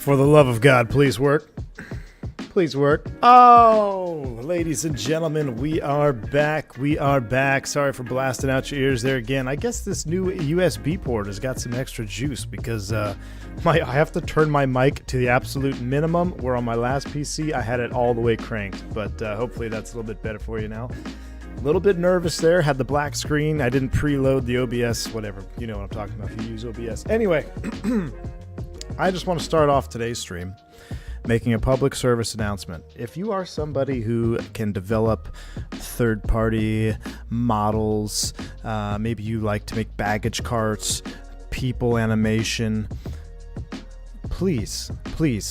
For the love of God, please work. Please work. Oh, ladies and gentlemen, we are back. We are back. Sorry for blasting out your ears there again. I guess this new USB port has got some extra juice because I have to turn my mic to the absolute minimum, where on my last PC I had it all the way cranked. But hopefully that's a little bit better for you now. A little bit nervous there. Had the black screen. I didn't preload the OBS, whatever. You know what I'm talking about if you use OBS. Anyway, I just want to start off today's stream making a public service announcement. If you are somebody who can develop third-party models, maybe you like to make baggage carts, people animation, please,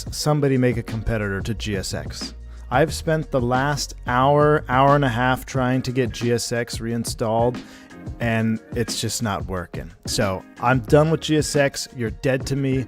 somebody make a competitor to GSX. I've spent the last hour and a half trying to get GSX reinstalled, and it's just not working. So I'm done with GSX. You're dead to me.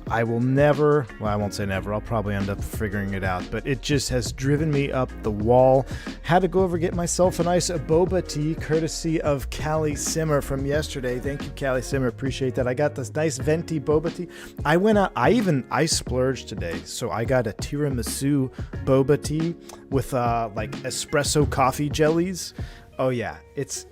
I will never, well, I won't say never, I'll probably end up figuring it out, but it just has driven me up the wall. Had to go over get myself a nice boba tea, courtesy of Callie Simmer from yesterday. Thank you, Callie Simmer, appreciate that. I got this nice venti boba tea. I went out, I splurged today, so I got a tiramisu boba tea with like espresso coffee jellies. Oh yeah, it's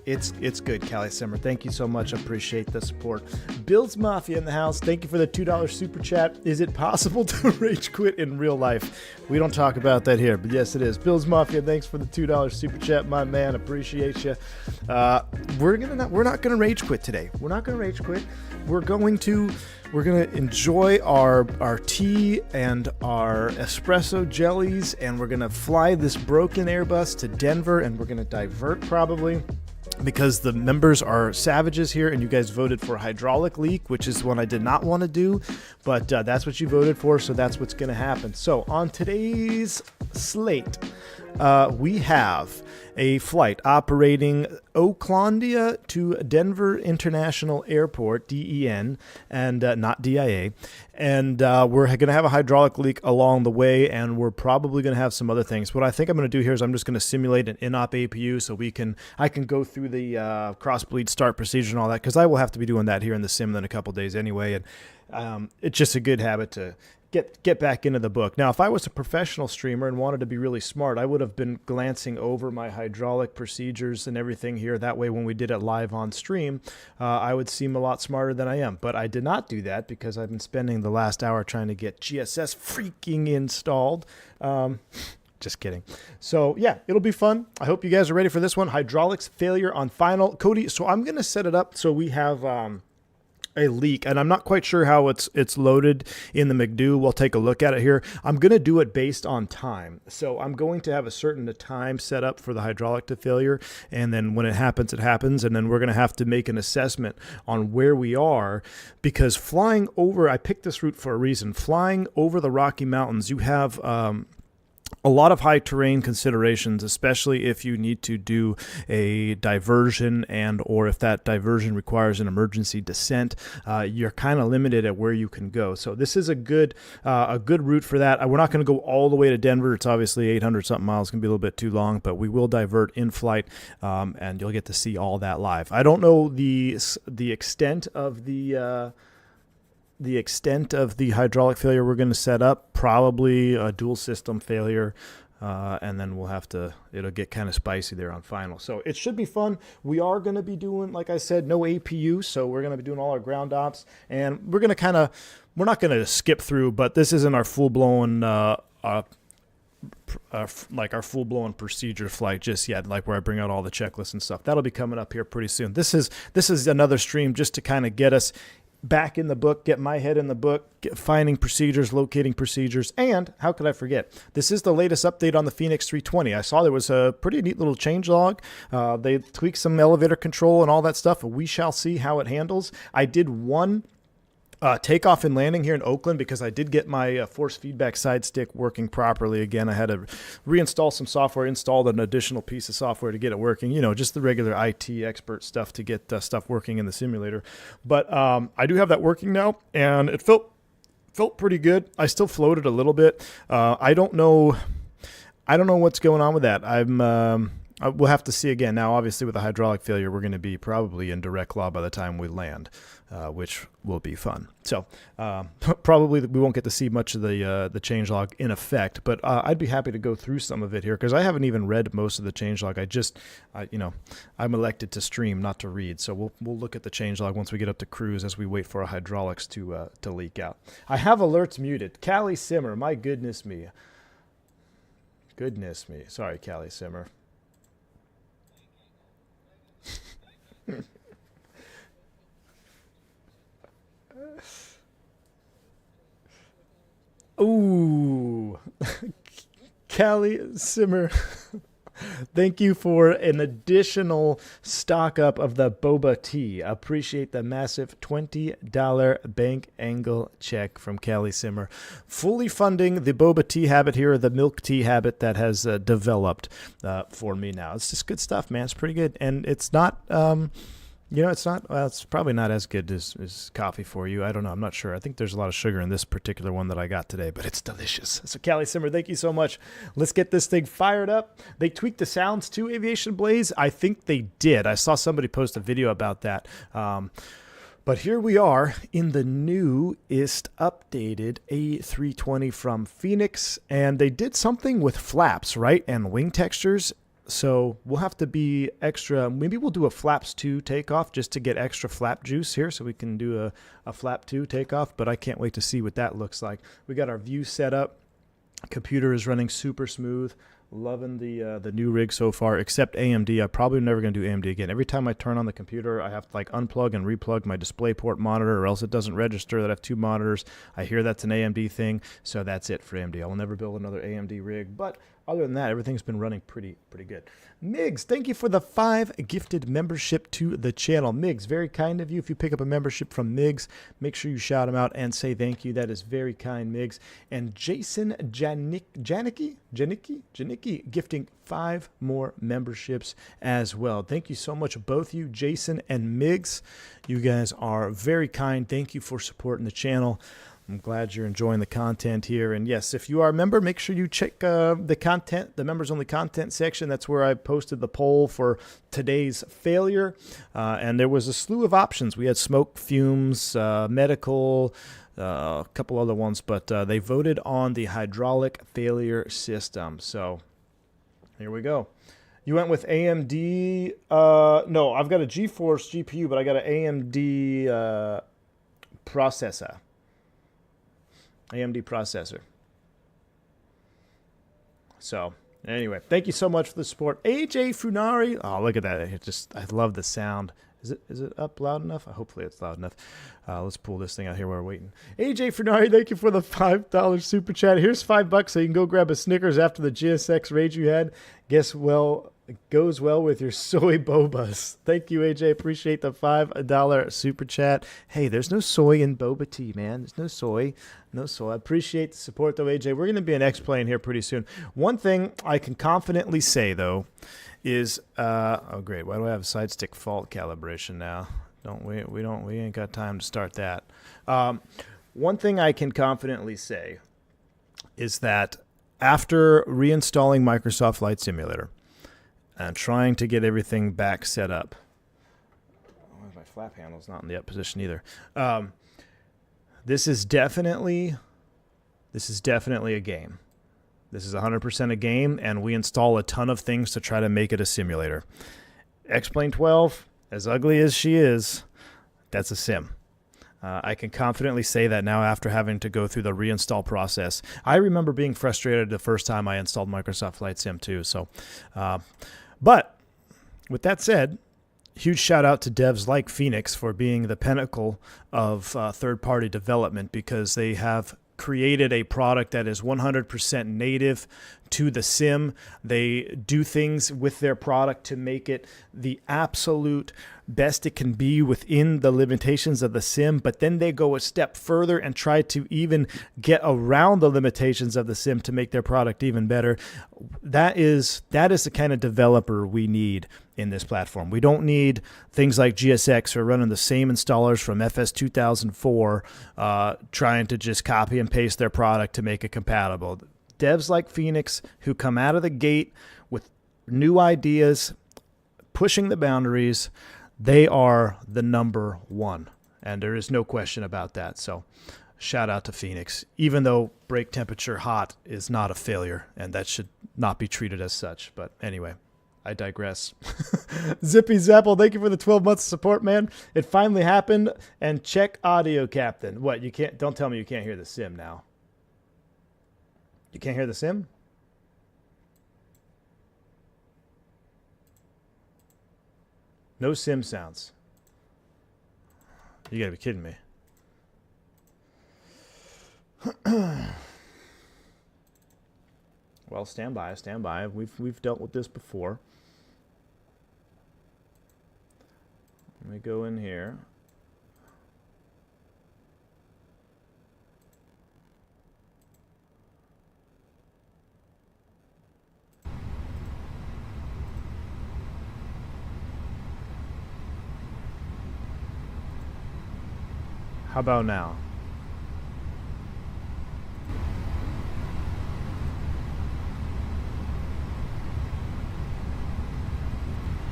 good, Callie Simmer. Thank you so much. Appreciate the support. Bill's Mafia in the house. Thank you for the $2 super chat. Is it possible to rage quit in real life? We don't talk about that here, but yes, it is. Bill's Mafia, thanks for the $2 super chat, my man. Appreciate you. We're not gonna rage quit today. We're not gonna rage quit. We're gonna enjoy our tea and our espresso jellies, and we're gonna fly this broken Airbus to Denver, and we're gonna divert probably, because the members are savages here, and you guys voted for a hydraulic leak, which is one I did not want to do, but that's what you voted for, so that's what's going to happen. So on today's slate, we have a flight operating Oaklandia to Denver International Airport, DEN, and not DIA. And we're going to have a hydraulic leak along the way, and we're probably going to have some other things. What I think I'm going to do here is I'm just going to simulate an in-op APU so I can go through the Crossbleed start procedure and all that, because I will have to be doing that here in the sim in a couple days anyway. And it's just a good habit to get back into the book. Now, if I was a professional streamer and wanted to be really smart, I would have been glancing over my hydraulic procedures and everything here. That way, when we did it live on stream, I would seem a lot smarter than I am. But I did not do that because I've been spending the last hour trying to get GSS freaking installed. Just kidding. So yeah, it'll be fun. I hope you guys are ready for this one. Hydraulics failure on final. Cody, so I'm going to set it up so we have a leak, and I'm not quite sure how it's loaded in the McDo. We'll take a look at it here. I'm going to do it based on time. So I'm going to have a certain time set up for the hydraulic to failure, and then when it happens, and then we're going to have to make an assessment on where we are, because flying over, I picked this route for a reason. Flying over the Rocky Mountains, you have a lot of high terrain considerations, especially if you need to do a diversion or if that diversion requires an emergency descent. You're kind of limited at where you can go. So this is a good route for that. We're not going to go all the way to Denver. It's obviously 800 something miles. It's going to be a little bit too long, but we will divert in flight, and you'll get to see all that live. I don't know the extent of the hydraulic failure we're going to set up. Probably a dual system failure, and then it'll get kind of spicy there on final. So it should be fun. We are going to be doing, like I said, no APU, so we're going to be doing all our ground ops, and we're not going to skip through, but this isn't our full-blown our full-blown procedure flight just yet, like where I bring out all the checklists and stuff. That'll be coming up here pretty soon. This is another stream just to kind of get us back in the book, get my head in the book, finding procedures, locating procedures, and how could I forget? This is the latest update on the Fenix 320. I saw there was a pretty neat little change log. They tweaked some elevator control and all that stuff. We shall see how it handles. I did one takeoff and landing here in Oakland because I did get my force feedback side stick working properly again. I had to reinstall some software, installed an additional piece of software to get it working, just the regular IT expert stuff to get stuff working in the simulator. But I do have that working now, and it felt pretty good. I still floated a little bit. I don't know what's going on with that. We'll have to see again. Now, obviously, with a hydraulic failure, we're going to be probably in direct law by the time we land, which will be fun. So probably we won't get to see much of the changelog in effect, but I'd be happy to go through some of it here because I haven't even read most of the changelog. I'm elected to stream, not to read. So we'll look at the changelog once we get up to cruise as we wait for our hydraulics to leak out. I have alerts muted. Callie Simmer, my goodness me. Goodness me. Sorry, Callie Simmer. Ooh, Callie Simmer, thank you for an additional stock up of the boba tea. Appreciate the massive $20 bank angle check from Callie Simmer, fully funding the boba tea habit here, or the milk tea habit that has developed for me now. It's just good stuff, man. It's pretty good, and it's not. It's probably not as good as coffee for you. I don't know. I'm not sure. I think there's a lot of sugar in this particular one that I got today, but it's delicious. So Callie Simmer, thank you so much. Let's get this thing fired up. They tweaked the sounds too, Aviation Blaze. I think they did. I saw somebody post a video about that. But here we are in the newest updated A320 from Fenix, and they did something with flaps, right? And wing textures. So we'll have to be extra. Maybe we'll do a flaps 2 takeoff just to get extra flap juice here so we can do a flap 2 takeoff. But I can't wait to see what that looks like. We got our view set up. Computer is running super smooth. Loving the new rig so far, except AMD. I'm probably never going to do AMD again. Every time I turn on the computer, I have to unplug and replug my DisplayPort monitor, or else it doesn't register that I have 2 monitors. I hear that's an AMD thing, so that's it for AMD. I will never build another AMD rig, but other than that, everything's been running pretty good. Migs, thank you for the 5 gifted membership to the channel. Migs, very kind of you. If you pick up a membership from Migs, make sure you shout him out and say thank you. That is very kind, Migs. And Jason Janicki, gifting 5 more memberships as well. Thank you so much, both you, Jason and Migs. You guys are very kind. Thank you for supporting the channel. I'm glad you're enjoying the content here. And yes, if you are a member, make sure you check the content, the members only content section. That's where I posted the poll for today's failure. And there was a slew of options. We had smoke, fumes, medical, a couple other ones, but they voted on the hydraulic failure system. So here we go. You went with AMD. No, I've got a GeForce GPU, but I got an AMD processor. AMD processor. So anyway, thank you so much for the support. AJ Funari. Oh, look at that. I love the sound. Is it up loud enough? Hopefully it's loud enough. Let's pull this thing out here while we're waiting. AJ Funari, thank you for the $5 super chat. Here's $5 so you can go grab a Snickers after the GSX rage you had. It goes well with your soy bobas. Thank you, AJ. Appreciate the $5 super chat. Hey, there's no soy in boba tea, man. There's no soy. No soy. I appreciate the support, though, AJ. We're going to be an X-Plane here pretty soon. One thing I can confidently say, though, is oh, great. Why do I have side stick fault calibration now? We ain't got time to start that. One thing I can confidently say is that after reinstalling Microsoft Flight Simulator, and trying to get everything back set up. Oh, my flap handle's not in the up position either. This is definitely a game. This is 100% a game, and we install a ton of things to try to make it a simulator. X-Plane 12, as ugly as she is, that's a sim. I can confidently say that now after having to go through the reinstall process. I remember being frustrated the first time I installed Microsoft Flight Sim too. So, but with that said, huge shout out to devs like Fenix for being the pinnacle of third-party development, because they have created a product that is 100% native to the sim. They do things with their product to make it the absolute best it can be within the limitations of the sim, but then they go a step further and try to even get around the limitations of the sim to make their product even better. That is the kind of developer we need in this platform. We don't need things like GSX who are running the same installers from FS 2004 trying to just copy and paste their product to make it compatible. Devs like Fenix who come out of the gate with new ideas, pushing the boundaries, they are the number one. And there is no question about that. So shout out to Fenix, even though break temperature hot is not a failure, and that should not be treated as such. But anyway, I digress. Zippy Zapple, thank you for the 12 months of support, man. It finally happened. And check audio, Captain. What, you can't, don't tell me you can't hear the sim now. You can't hear the sim? No sim sounds. You gotta be kidding me. Well, stand by, stand by. We've dealt with this before. Let me go in here. How about now?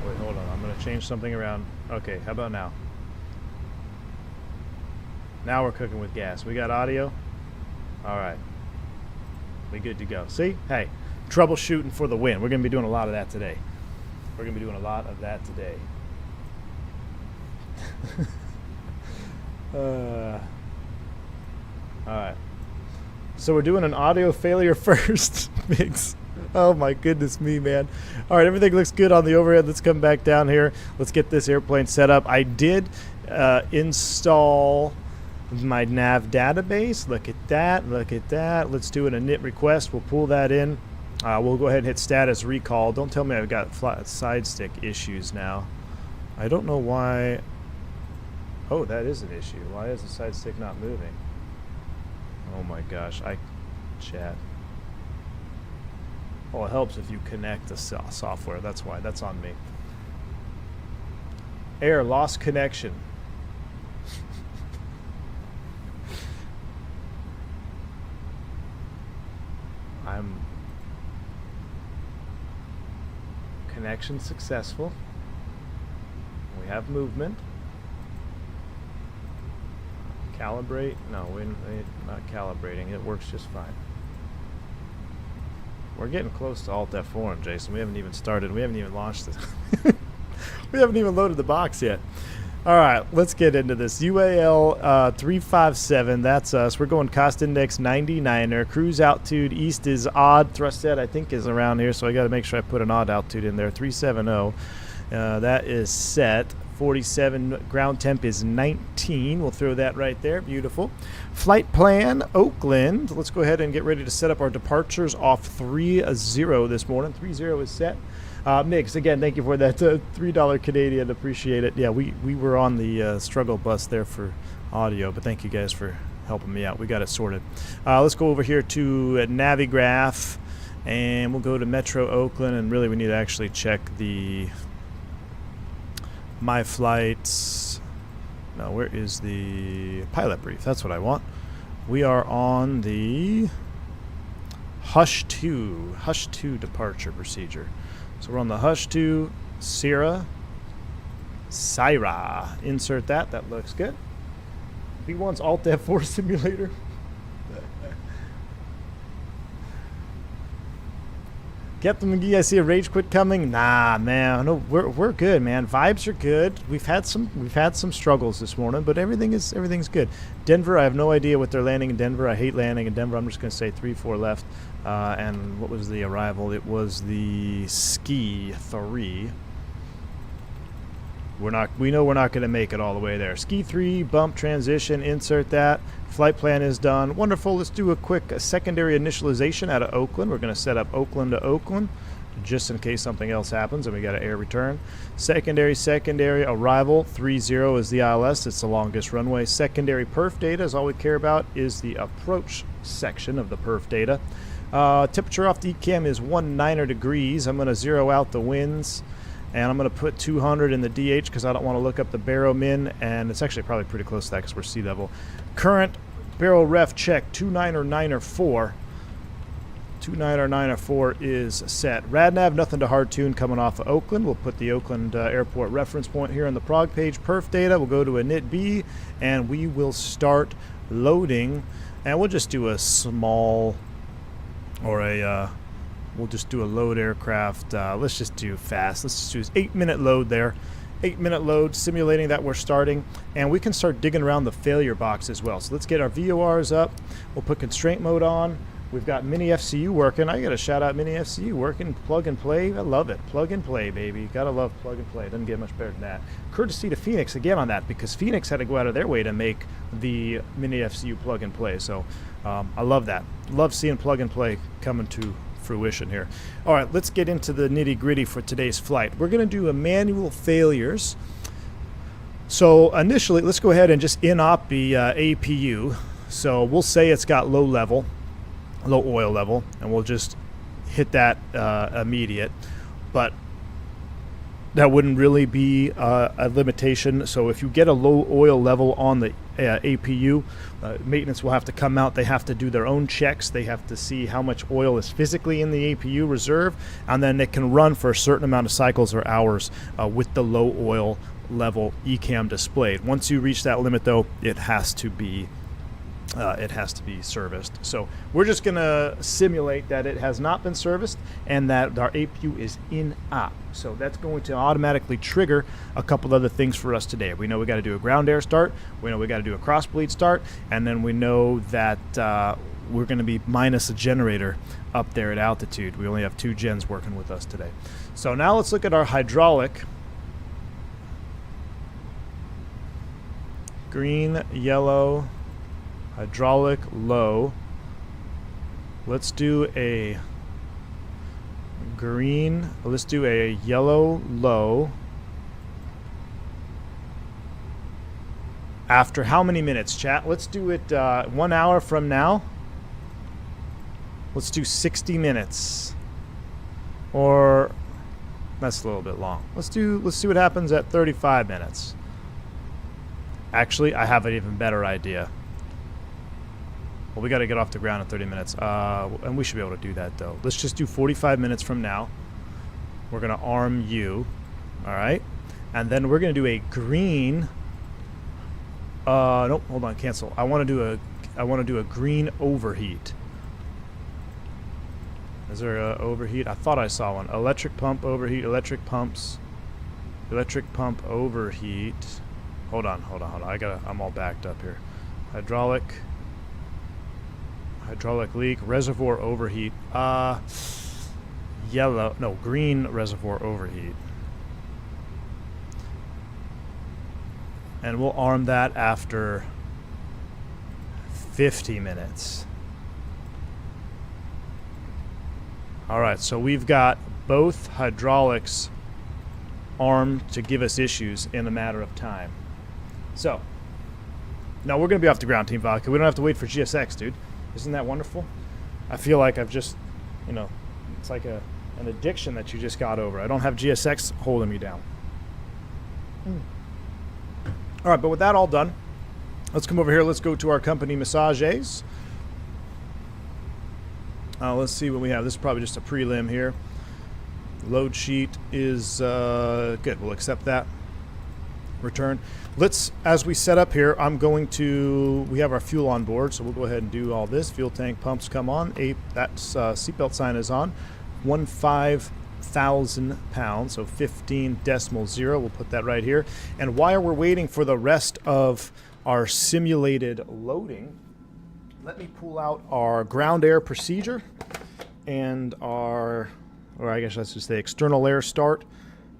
Wait, hold on. I'm going to change something around. Okay, how about now? Now we're cooking with gas. We got audio? All right. We good to go. See? Hey, troubleshooting for the win. We're going to be doing a lot of that today. We're going to be doing a lot of that today. All right. So we're doing an audio failure first, Mix. Oh my goodness me, man. All right, everything looks good on the overhead. Let's come back down here. Let's get this airplane set up. I did install my nav database. Look at that. Look at that. Let's do an init request. We'll pull that in. We'll go ahead and hit status recall. Don't tell me I've got side stick issues now. I don't know why. Oh, that is an issue. Why is the side stick not moving? Oh my gosh. Chat. Well, it helps if you connect the software. That's why. That's on me. Error, lost connection. Connection successful. We have movement. Calibrate? No, we're not calibrating. It works just fine. We're getting close to Alt F4, Jason. We haven't even started. We haven't even launched this. We haven't even loaded the box yet. All right, let's get into this. UAL 357, that's us. We're going cost index 99er. Cruise altitude east is odd. Thrust set, I think, is around here, so I got to make sure I put an odd altitude in there. 370. That is set. 47, ground temp is 19. We'll throw that right there. Beautiful. Flight plan, Oakland. Let's go ahead and get ready to set up our departures off 3-0 this morning. 3-0 is set. Mix, again, thank you for that $3 Canadian. Appreciate it. Yeah, we were on the struggle bus there for audio, but thank you guys for helping me out. We got it sorted. Let's go over here to Navigraph, and we'll go to Metro Oakland, and really we need to actually check the My Flights. No, where is the pilot brief? That's what I want. We are on the Hush 2 departure procedure. So we're on the Hush 2 Syra. Insert that. That looks good. B1's Alt F4 simulator. Captain McGee, I see a rage quit coming. Nah, man, no, we're good, man. Vibes are good. We've had some struggles this morning, but everything's good. Denver, I have no idea what they're landing in Denver. I hate landing in Denver. I'm just gonna say 3-4 left. And what was the arrival? It was the Ski 3. We know we're not gonna make it all the way there. Ski 3 bump transition. Insert that. Flight plan is done. Wonderful. Let's do a quick secondary initialization out of Oakland. We're going to set up Oakland to Oakland just in case something else happens and we got an air return. Secondary arrival 30 is the ILS. It's the longest runway. Secondary perf data is all we care about, is the approach section of the perf data. Temperature off the ECAM is 19 degrees. I'm going to zero out the winds. And I'm going to put 200 in the DH because I don't want to look up the baromin, and it's actually probably pretty close to that because we're sea level. Current barrel ref check 294. 29 or 9 or 4 is set. RadNav, nothing to hard tune coming off of Oakland. We'll put the Oakland airport reference point here on the prog page. Perf data, we'll go to init B, and we will start loading. And we'll just do a small, or a, we'll just do a load aircraft. Let's just do fast. Let's just do an 8-minute load there. 8-minute load, simulating that we're starting, and we can start digging around the failure box as well. So let's get our VORs up. We'll put constraint mode on. We've got mini FCU working. I got to shout out mini FCU working. Plug and play. I love it. Plug and play, baby. Gotta love plug and play. Doesn't get much better than that. Courtesy to Fenix again on that, because Fenix had to go out of their way to make the mini FCU plug and play. So I love that. Love seeing plug and play coming to fruition here. All right, let's get into the nitty gritty for today's flight. We're going to do a manual failures. So initially, let's go ahead and just in-op the APU. So we'll say it's got low oil level, and we'll just hit that immediate. But that wouldn't really be a limitation. So if you get a low oil level on the APU, maintenance will have to come out. They have to do their own checks. They have to see how much oil is physically in the APU reserve, and then it can run for a certain amount of cycles or hours with the low oil level ECAM displayed. Once you reach that limit, though, it has to be serviced. So we're just going to simulate that it has not been serviced and that our APU is in op. So that's going to automatically trigger a couple other things for us today. We know we got to do a ground air start. We know we got to do a crossbleed start. And then we know that we're going to be minus a generator up there at altitude. We only have 2 gens working with us today. So now let's look at our hydraulic. Green, yellow, hydraulic low. Let's do a green, let's do a yellow low. After how many minutes, chat? Let's do it 1 hour from now. Let's do 60 minutes. Or that's a little bit long. Let's see what happens at 35 minutes. Actually, I have an even better idea. Well, we got to get off the ground in 30 minutes. And we should be able to do that, though. Let's just do 45 minutes from now. We're going to arm you. All right. And then we're going to do a green. Nope, hold on, cancel. I want to do a green overheat. Is there a overheat? I thought I saw one. Electric pump overheat, electric pumps. Electric pump overheat. Hold on. I'm all backed up here. Hydraulic leak, reservoir overheat. Green reservoir overheat. And we'll arm that after 50 minutes. All right, so we've got both hydraulics armed to give us issues in a matter of time. So, now we're going to be off the ground, Team Vodka. We don't have to wait for GSX, dude. Isn't that wonderful? I feel like I've just, it's like an addiction that you just got over. I don't have GSX holding me down. All right, but with that all done, let's come over here. Let's go to our company massages. Let's see what we have. This is probably just a prelim here. Load sheet is good. We'll accept that. Return. As we set up here, we have our fuel on board, so we'll go ahead and do all this. Fuel tank pumps come on. That seatbelt sign is on. 15,000 pounds, so 15.0. We'll put that right here. And while we're waiting for the rest of our simulated loading, let me pull out our ground air procedure and or I guess let's just say external air start.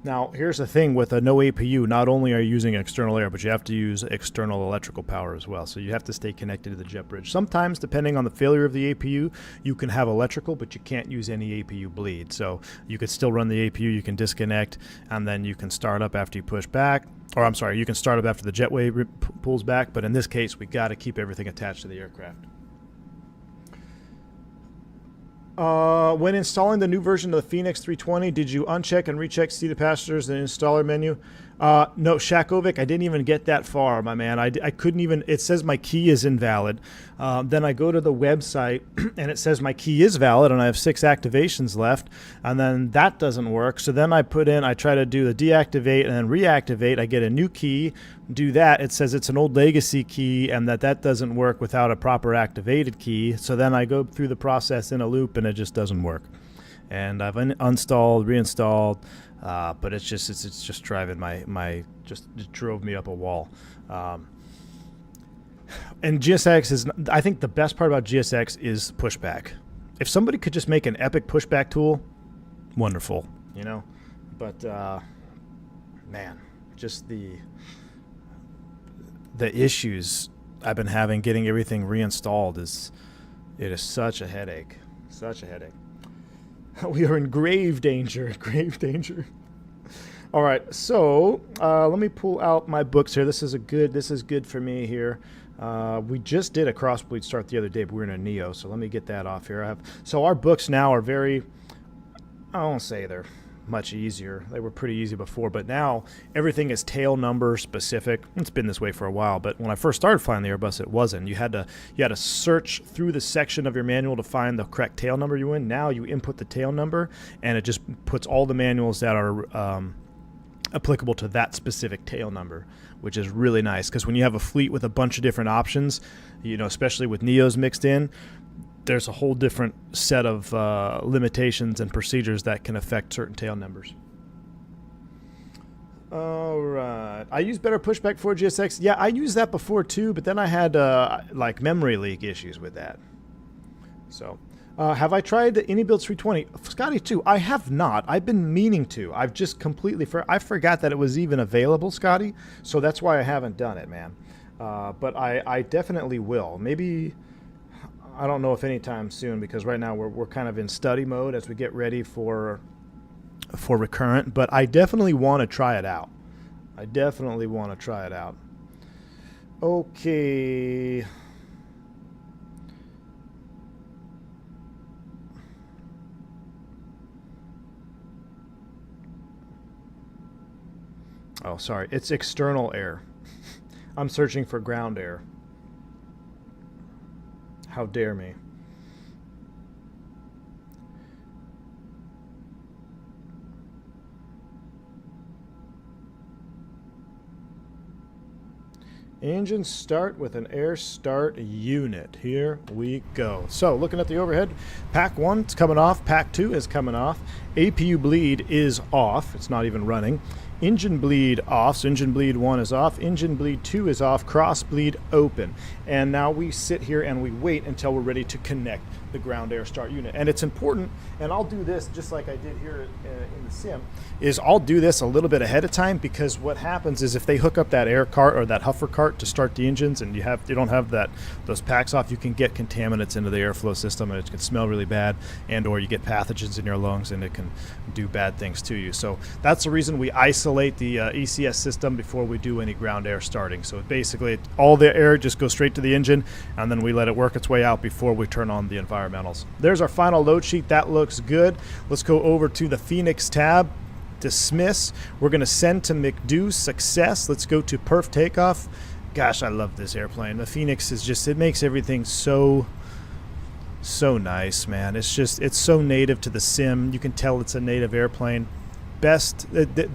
Now, here's the thing with a no APU, not only are you using external air, but you have to use external electrical power as well. So you have to stay connected to the jet bridge. Sometimes, depending on the failure of the APU, you can have electrical, but you can't use any APU bleed. So you could still run the APU, you can disconnect, and then you can start up after you push back. Or I'm sorry, you can start up after the jetway pulls back, but in this case, we got to keep everything attached to the aircraft. When installing the new version of the Fenix 320, did you uncheck and recheck seated passengers in the installer menu? No, Shakovic, I didn't even get that far, my man. I couldn't even, it says my key is invalid. Then I go to the website and it says my key is valid and I have 6 activations left. And then that doesn't work. So then I try to do the deactivate and then reactivate. I get a new key, do that. It says it's an old legacy key and that doesn't work without a proper activated key. So then I go through the process in a loop and it just doesn't work. And I've uninstalled, reinstalled, but it's just driving it drove me up a wall. And GSX is, I think the best part about GSX is pushback. If somebody could just make an epic pushback tool, wonderful, you know. But man, just the issues I've been having getting everything reinstalled is such a headache, such a headache. We are in grave danger, grave danger. All right, so let me pull out my books here. This is good for me here. We just did a Crossbleed start the other day, but we're in a Neo, so let me get that off here. So our books now are very, I won't say they're much easier. They were pretty easy before, but now everything is tail number specific. It's been this way for a while, but when I first started flying the Airbus, it wasn't. You had to search through the section of your manual to find the correct tail number you in. Now you input the tail number, and it just puts all the manuals that are applicable to that specific tail number, which is really nice because when you have a fleet with a bunch of different options, you know, especially with Neos mixed in, there's a whole different set of limitations and procedures that can affect certain tail numbers. All right. I use better pushback for GSX. Yeah, I used that before too, but then I had like memory leak issues with that. So, have I tried the AnyBuild 320? Scotty too. I have not. I've been meaning to. I've just completely I forgot that it was even available, Scotty. So that's why I haven't done it, man. But I definitely will. Maybe, I don't know if anytime soon, because right now we're kind of in study mode as we get ready for recurrent, but I definitely want to try it out. I definitely want to try it out. Okay. Oh, sorry. It's external air. I'm searching for ground air. How dare me. Engine start with an air start unit. Here we go. So looking at the overhead, pack 1 is coming off, pack 2 is coming off, APU bleed is off, it's not even running. Engine bleed off, so engine bleed 1 is off, engine bleed 2 is off, crossbleed open. And now we sit here and we wait until we're ready to connect the ground air start unit. And it's important, and I'll do this just like I did here in the sim, is I'll do this a little bit ahead of time, because what happens is if they hook up that air cart or that huffer cart to start the engines and you don't have those packs off, you can get contaminants into the airflow system and it can smell really bad, and or you get pathogens in your lungs and it can do bad things to you. So that's the reason we isolate the ECS system before we do any ground air starting. So basically all the air just goes straight to the engine, and then we let it work its way out before we turn on the environmentals. There's our final load sheet. That looks good. Let's go over to the Fenix tab. Dismiss. We're going to send to McDo. Success. Let's go to perf takeoff. Gosh, I love this airplane. The Fenix is just, it makes everything so nice, man. It's so native to the sim. You can tell it's a native airplane. Best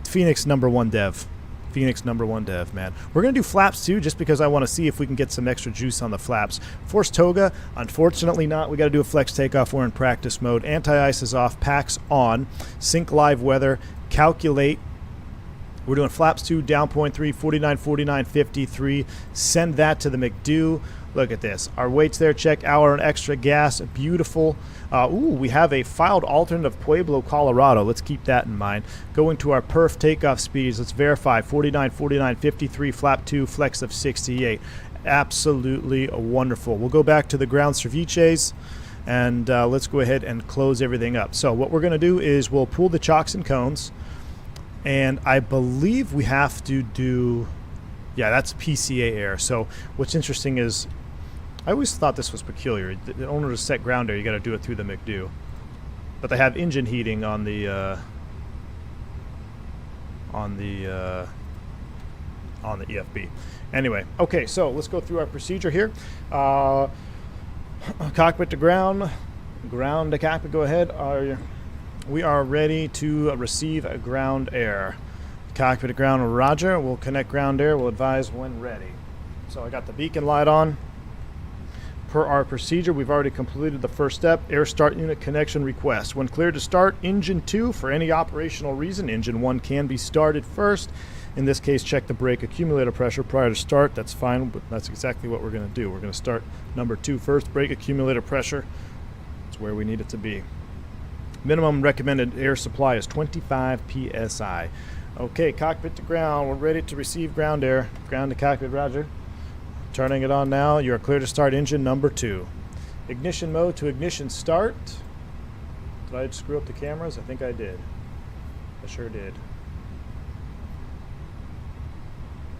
Fenix #1 dev. Fenix #1 dev, man. We're going to do flaps too, just because I want to see if we can get some extra juice on the flaps. Force Toga, unfortunately not. We got to do a flex takeoff. We're in practice mode. Anti-ice is off, packs on. Sync live weather, calculate. We're doing flaps 2, down point 3, 49, 49, 53. Send that to the McDo. Look at this. Our weights there, check hour and extra gas. Beautiful. We have a filed alternate of Pueblo, Colorado. Let's keep that in mind. Going to our perf takeoff speeds. Let's verify. 49, 49, 53, flap 2, flex of 68. Absolutely wonderful. We'll go back to the ground ceviches, and let's go ahead and close everything up. So what we're going to do is we'll pull the chocks and cones, and I believe we have to do, yeah, that's PCA air. So what's interesting is, I always thought this was peculiar. In order to set ground air, you got to do it through the McDo. But they have engine heating on the on the EFB. Anyway, okay, so let's go through our procedure here. Cockpit to ground, ground to cockpit, go ahead. We are ready to receive ground air. Cockpit to ground, roger. We'll connect ground air. We'll advise when ready. So I got the beacon light on. Per our procedure, we've already completed the first step, air start unit connection request. When cleared to start, engine 2, for any operational reason, engine 1 can be started first. In this case, check the brake accumulator pressure prior to start. That's fine, but that's exactly what we're going to do. We're going to start number 2 first, brake accumulator pressure. That's where we need it to be. Minimum recommended air supply is 25 psi. Okay, cockpit to ground. We're ready to receive ground air. Ground to cockpit, roger. Turning it on now. You are clear to start engine number 2. Ignition mode to ignition start. Did I screw up the cameras? I think I did. I sure did.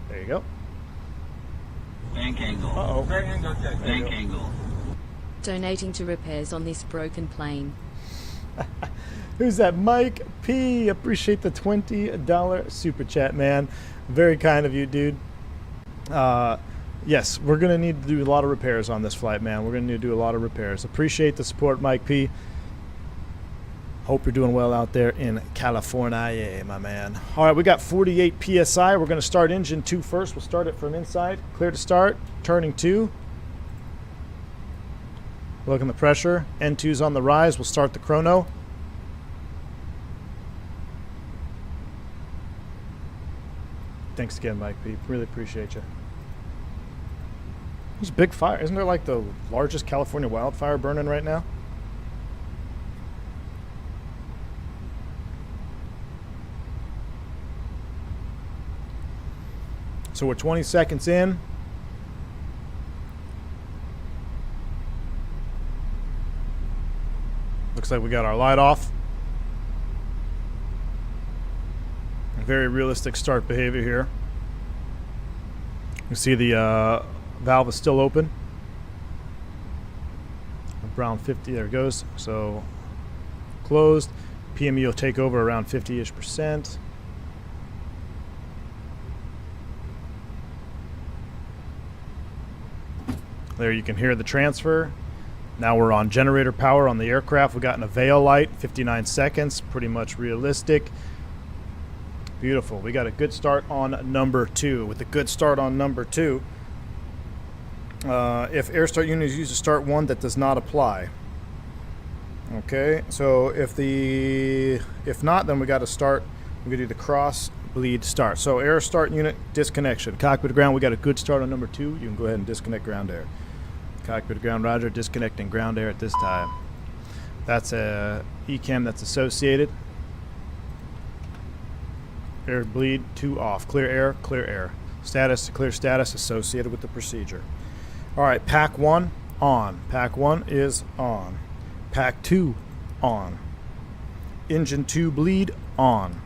There you go. Bank angle. Uh-oh. Bank angle. Donating to repairs on this broken plane. Who's that? Mike P. Appreciate the $20 super chat, man. Very kind of you, dude. Yes, we're going to need to do a lot of repairs on this flight, man. We're going to need to do a lot of repairs. Appreciate the support, Mike P. Hope you're doing well out there in California, my man. All right, we got 48 PSI. We're going to start engine 2 first. We'll start it from inside. Clear to start. Turning 2. Looking the pressure. N2's on the rise. We'll start the chrono. Thanks again, Mike P. Really appreciate you. There's a big fire. Isn't there like the largest California wildfire burning right now? So we're 20 seconds in. Looks like we got our light off. Very realistic start behavior here. You see the valve is still open. Around 50, there it goes. So closed. PME will take over around 50-ish%. There you can hear the transfer. Now we're on generator power on the aircraft. We got an avail light, 59 seconds, pretty much realistic. Beautiful. We got a good start on number 2. With a good start on number 2, if air start unit is used to start 1, that does not apply. Okay, so if not, then we got to start. We're gonna do the cross bleed start. So air start unit disconnection. Cockpit to ground. We got a good start on number 2. You can go ahead and disconnect ground air. Cockpit to ground, roger. Disconnecting ground air at this time. That's a ECAM that's associated. Air bleed 2 off. Clear air, clear air. Status, clear status associated with the procedure. All right, pack 1 on. Pack 1 is on. Pack 2 on. Engine 2 bleed on.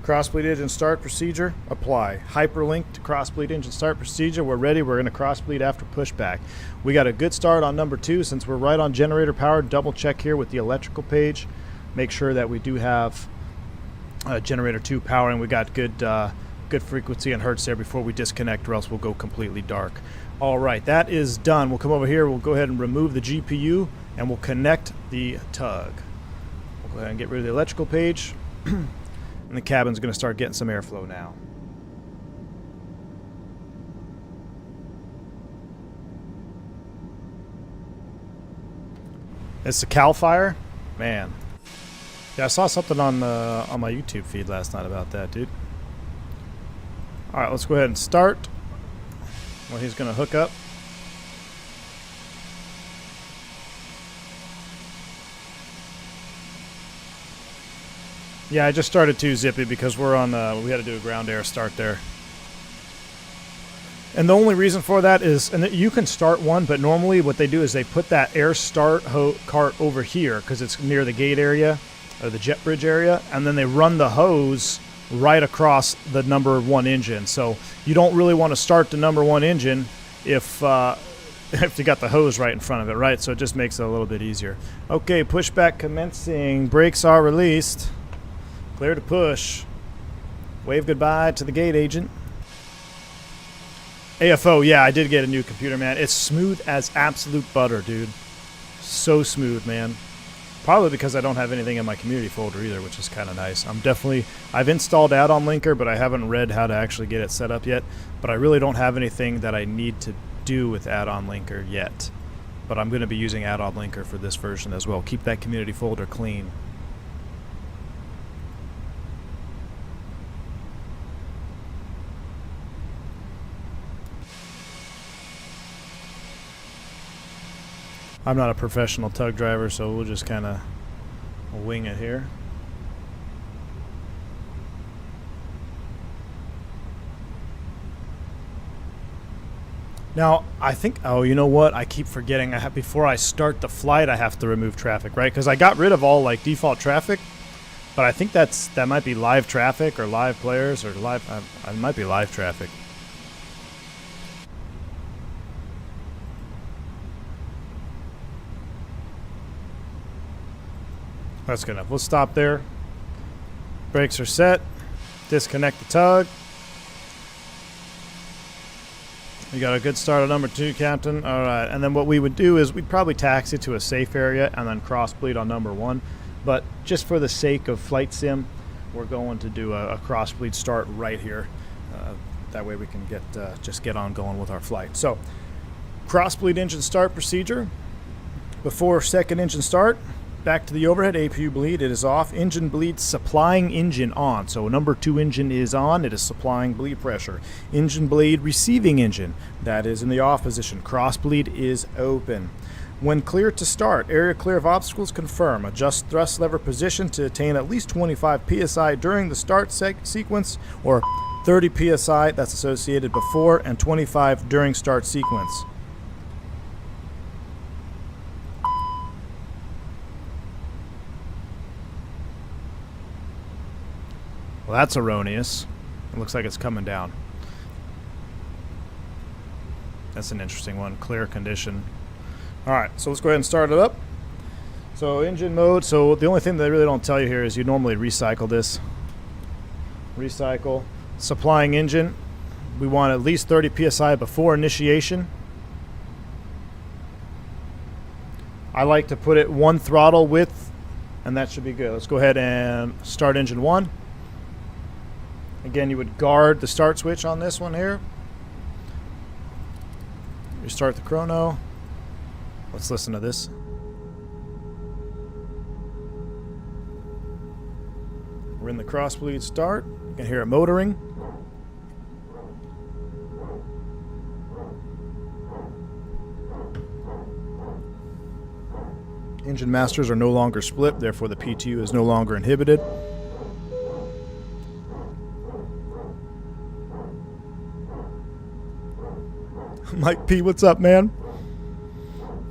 Crossbleed engine start procedure, apply. Hyperlink to crossbleed engine start procedure. We're ready. We're going to crossbleed after pushback. We got a good start on number 2 since we're right on generator power. Double check here with the electrical page. Make sure that we do have generator 2 powering. We got good frequency and hertz there before we disconnect, or else we'll go completely dark. All right, that is done. We'll come over here. We'll go ahead and remove the GPU, and we'll connect the tug. We'll go ahead and get rid of the electrical page. And the cabin's going to start getting some airflow now. It's the Cal fire? Man. Yeah, I saw something on my YouTube feed last night about that, dude. Alright, let's go ahead and start. Well, he's going to hook up. Yeah, I just started 2 Zippy because we're on, we had to do a ground air start there. And the only reason for that is, and you can start one, but normally what they do is they put that air start cart over here because it's near the gate area, or the jet bridge area, and then they run the hose right across the number 1 engine. So you don't really want to start the number 1 engine if you got the hose right in front of it, right? So it just makes it a little bit easier. Okay, pushback commencing. Brakes are released. Clear to push. Wave goodbye to the gate agent. AFO, yeah, I did get a new computer, man. It's smooth as absolute butter, dude. So smooth, man. Probably because I don't have anything in my community folder either, which is kind of nice. I've installed add-on linker, but I haven't read how to actually get it set up yet. But I really don't have anything that I need to do with add-on linker yet. But I'm going to be using add-on linker for this version as well. Keep that community folder clean. I'm not a professional tug driver, so we'll just kind of wing it here. Now, I think, oh, you know what? I keep forgetting. Before I start the flight, I have to remove traffic, right? Because I got rid of all like default traffic, but I think that might be live traffic or live players or live. It might be live traffic. That's good enough. We'll stop there. Brakes are set. Disconnect the tug. We got a good start on number 2, Captain. All right, and then what we would do is we'd probably taxi to a safe area and then crossbleed on number 1. But just for the sake of flight sim, we're going to do a crossbleed start right here. That way we can just get on going with our flight. So, crossbleed engine start procedure. Before second engine start, back to the overhead, APU bleed, it is off. Engine bleed, supplying engine on. So number 2 engine is on, it is supplying bleed pressure. Engine bleed, receiving engine, that is in the off position. Cross bleed is open. When clear to start, area clear of obstacles, confirm. Adjust thrust lever position to attain at least 25 psi during the start sequence, or 30 psi that's associated before, and 25 during start sequence. Well, that's erroneous. It looks like it's coming down. That's an interesting one. Clear condition. Alright, so let's go ahead and start it up. So engine mode. So the only thing they really don't tell you here is you normally recycle this. Recycle. Supplying engine. We want at least 30 psi before initiation. I like to put it 1 throttle width, and that should be good. Let's go ahead and start engine 1. Again, you would guard the start switch on this one here. Restart the chrono. Let's listen to this. We're in the crossbleed start. You can hear it motoring. Engine masters are no longer split, therefore the PTU is no longer inhibited. Mike P, what's up, man?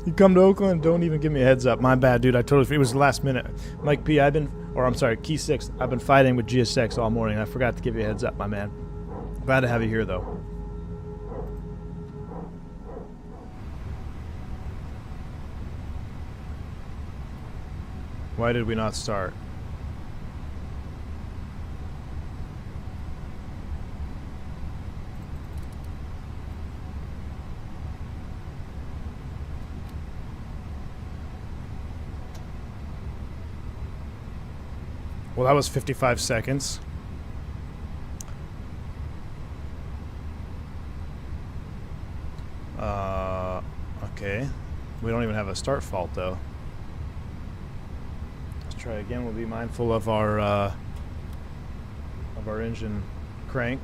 You come to Oakland, don't even give me a heads up. My bad, dude. I totally, it was the last minute. Mike P, Key 6, I've been fighting with GSX all morning. I forgot to give you a heads up, my man. Glad to have you here, though. Why did we not start? Well, that was 55 seconds. Okay. We don't even have a start fault, though. Let's try again. We'll be mindful of our engine crank.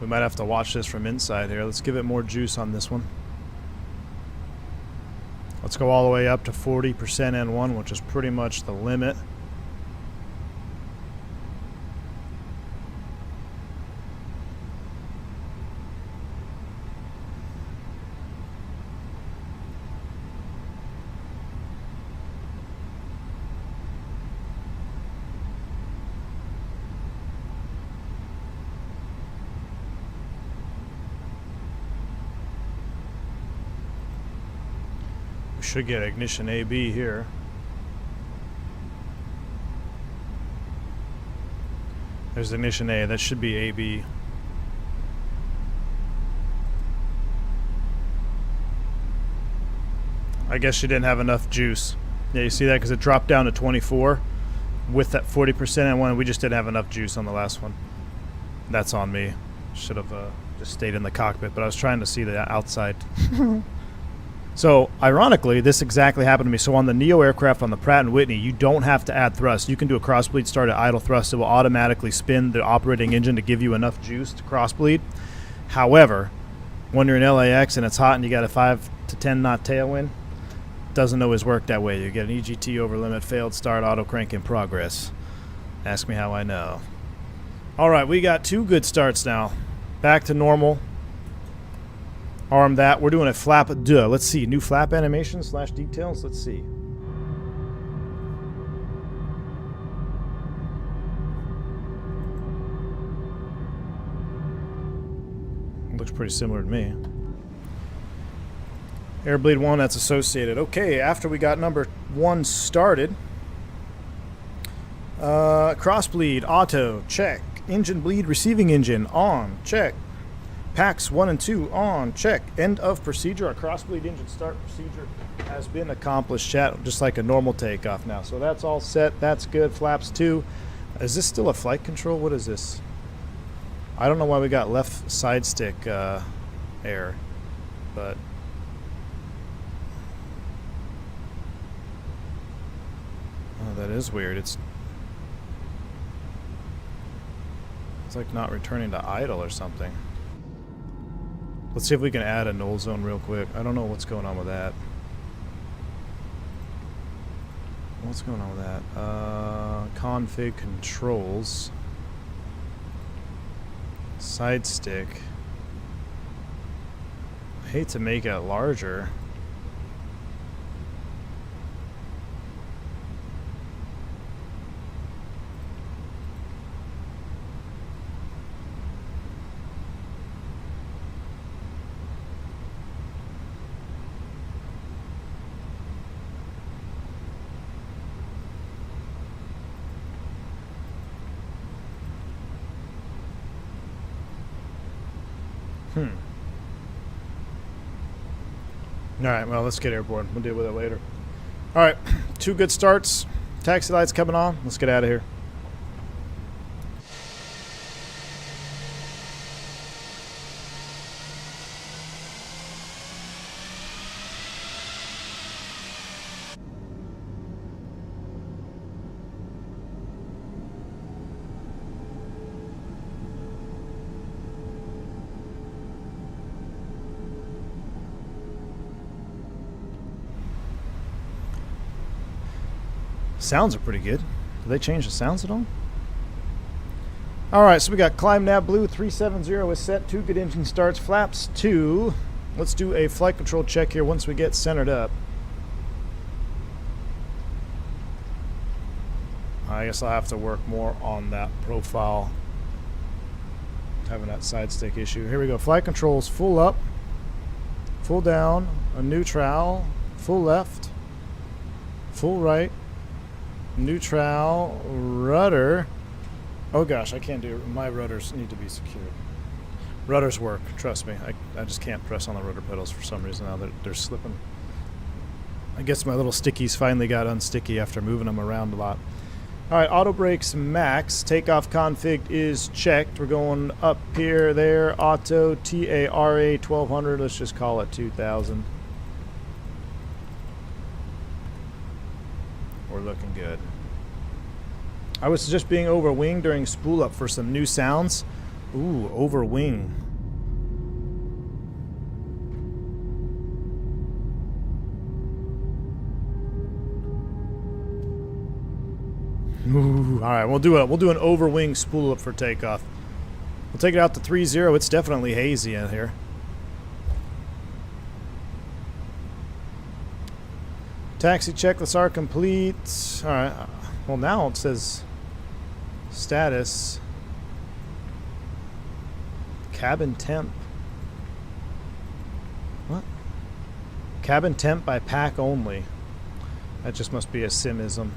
We might have to watch this from inside here. Let's give it more juice on this one. Let's go all the way up to 40% N1, which is pretty much the limit. Should get ignition AB here. There's ignition A. That should be AB. I guess she didn't have enough juice. Yeah, you see that? Because it dropped down to 24 with that 40% and one. We just didn't have enough juice on the last one. That's on me. Should have just stayed in the cockpit, but I was trying to see the outside. So, ironically, this exactly happened to me. So on the Neo aircraft on the Pratt & Whitney, you don't have to add thrust. You can do a crossbleed start at idle thrust. It will automatically spin the operating engine to give you enough juice to crossbleed. However, when you're in LAX and it's hot and you got a 5 to 10 knot tailwind, it doesn't always work that way. You get an EGT over limit, failed start, auto crank in progress. Ask me how I know. All right, we got 2 good starts now. Back to normal. Arm that. We're doing a flap. Let's see. New flap animation / details. Let's see. Looks pretty similar to me. Airbleed 1, that's associated. Okay, after we got number 1 started. Crossbleed, auto, check. Engine bleed, receiving engine, on, check. Packs 1 and 2 on, check. End of procedure. Our crossbleed engine start procedure has been accomplished, chat, just like a normal takeoff now. So that's all set. That's good. Flaps 2. Is this still a flight control? What is this? I don't know why we got left side stick error, but oh, that is weird. It's like not returning to idle or something. Let's see if we can add a null zone real quick. I don't know what's going on with that. What's going on with that? Config controls. Side stick. I hate to make it larger. Alright, well, let's get airborne. We'll deal with it later. Alright, 2 good starts. Taxi lights coming on. Let's get out of here. Sounds are pretty good. Did they change the sounds at all? Alright, so we got climb nav blue 370 is set. 2 good engine starts. Flaps 2. Let's do a flight control check here once we get centered up. I guess I'll have to work more on that profile. Having that side stick issue. Here we go. Flight controls full up, full down, a neutral, full left, full right, neutral, rudder. Oh gosh, I can't do it. My rudders need to be secured. Rudders work, trust me. I just can't press on the rudder pedals for some reason now. They're slipping. I guess my little stickies finally got unsticky after moving them around a lot. Alright, auto brakes max. Takeoff config is checked. We're going up here, there. Auto, TARA 1200. Let's just call it 2000. We're looking good. I was just being over wing during spool up for some new sounds. Ooh, over wing. Ooh, all right, we'll do an over wing spool up for takeoff. We'll take it out to 3-0. It's definitely hazy in here. Taxi checklists are complete. All right. Well, now it says status cabin temp. What? Cabin temp by pack only. That just must be a simism.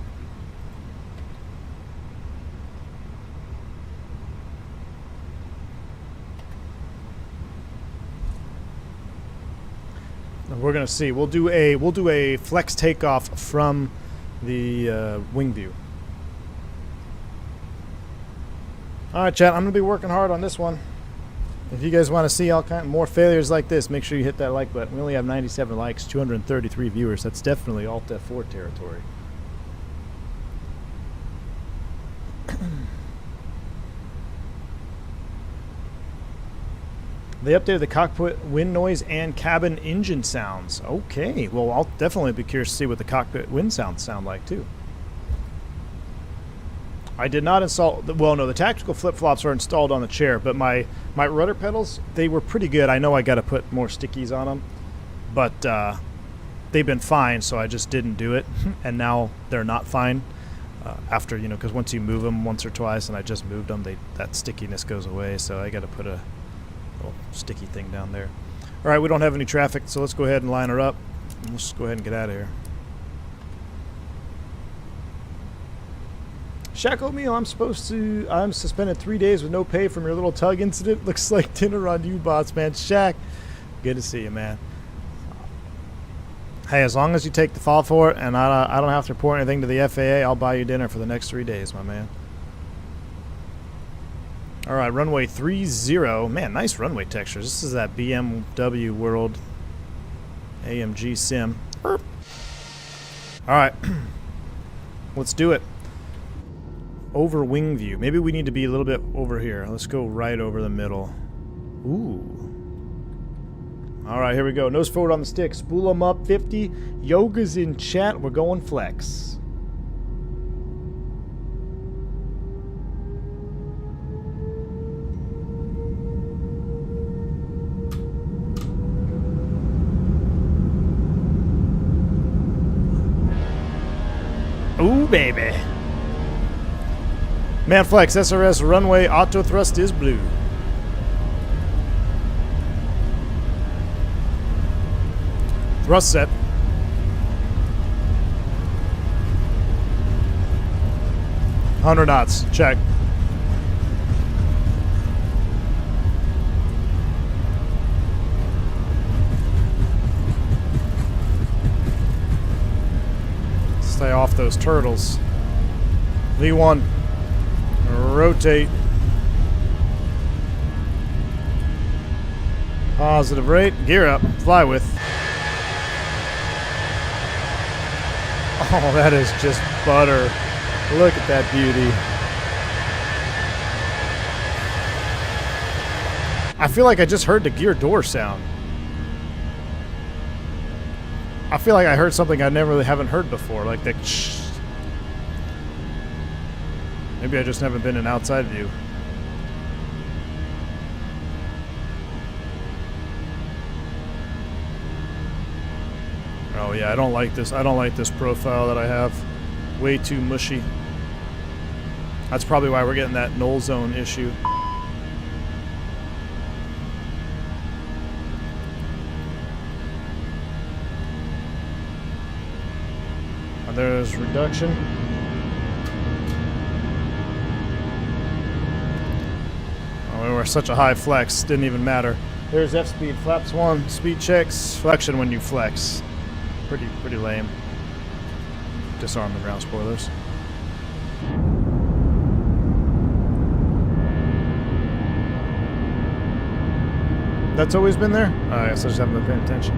We're gonna see. We'll do a flex takeoff from the wing view. All right, chat. I'm gonna be working hard on this one. If you guys want to see all kind more failures like this, make sure you hit that like button. We only have 97 likes, 233 viewers. That's definitely Alt F4 territory. They updated the cockpit wind noise and cabin engine sounds. Okay, well, I'll definitely be curious to see what the cockpit wind sounds sound like, too. I did not install... Well, no, the tactical flip-flops are installed on the chair, but my rudder pedals, they were pretty good. I know I got to put more stickies on them, but they've been fine, so I just didn't do it. And now they're not fine after, you know, because once you move them once or twice, and I just moved them, that stickiness goes away, so I got to put a little sticky thing down there. All right, we don't have any traffic, so let's go ahead and line her up. Let's just go ahead and get out of here. Shack Oatmeal, I'm suspended 3 days with no pay from your little tug incident. Looks like dinner on you, boss man. Shack, good to see you, man. Hey, as long as you take the fall for it and I don't have to report anything to the FAA, I'll buy you dinner for the next 3 days, my man. All right, runway 30. Man, nice runway textures. This is that BMW World AMG Sim. All right, let's do it. Over wing view. Maybe we need to be a little bit over here. Let's go right over the middle. Ooh. All right, here we go. Nose forward on the stick. Spool them up 50. Yoga's in chat. We're going flex. Ooh, baby. Manflex SRS runway auto thrust is blue. Thrust set. Hundred knots. Check. Stay off those turtles. V1. Rotate. Positive rate. Gear up. Fly with. Oh, that is just butter. Look at that beauty. I feel like I just heard the gear door sound. I feel like I heard something I haven't heard before, like the maybe I just haven't been in outside view. Oh yeah, I don't like this. I don't like this profile that I have. Way too mushy. That's probably why we're getting that null zone issue. And there's reduction. Oh, we were such a high flex, didn't even matter. There's F-speed, flaps 1, speed checks, flexion when you flex. Pretty lame. Disarm the ground spoilers. That's always been there? Oh, I guess I just haven't been paying attention.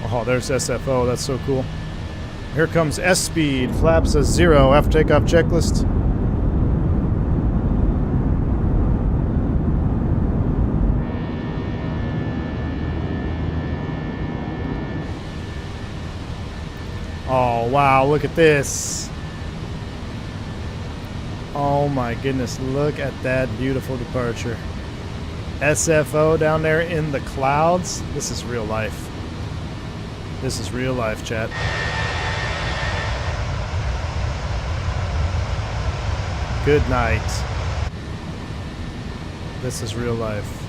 Oh, there's SFO. That's so cool. Here comes S-speed. Flaps a 0 after takeoff checklist. Oh, wow, look at this. Oh my goodness, look at that beautiful departure. SFO down there in the clouds. This is real life. This is real life, chat. Good night. This is real life.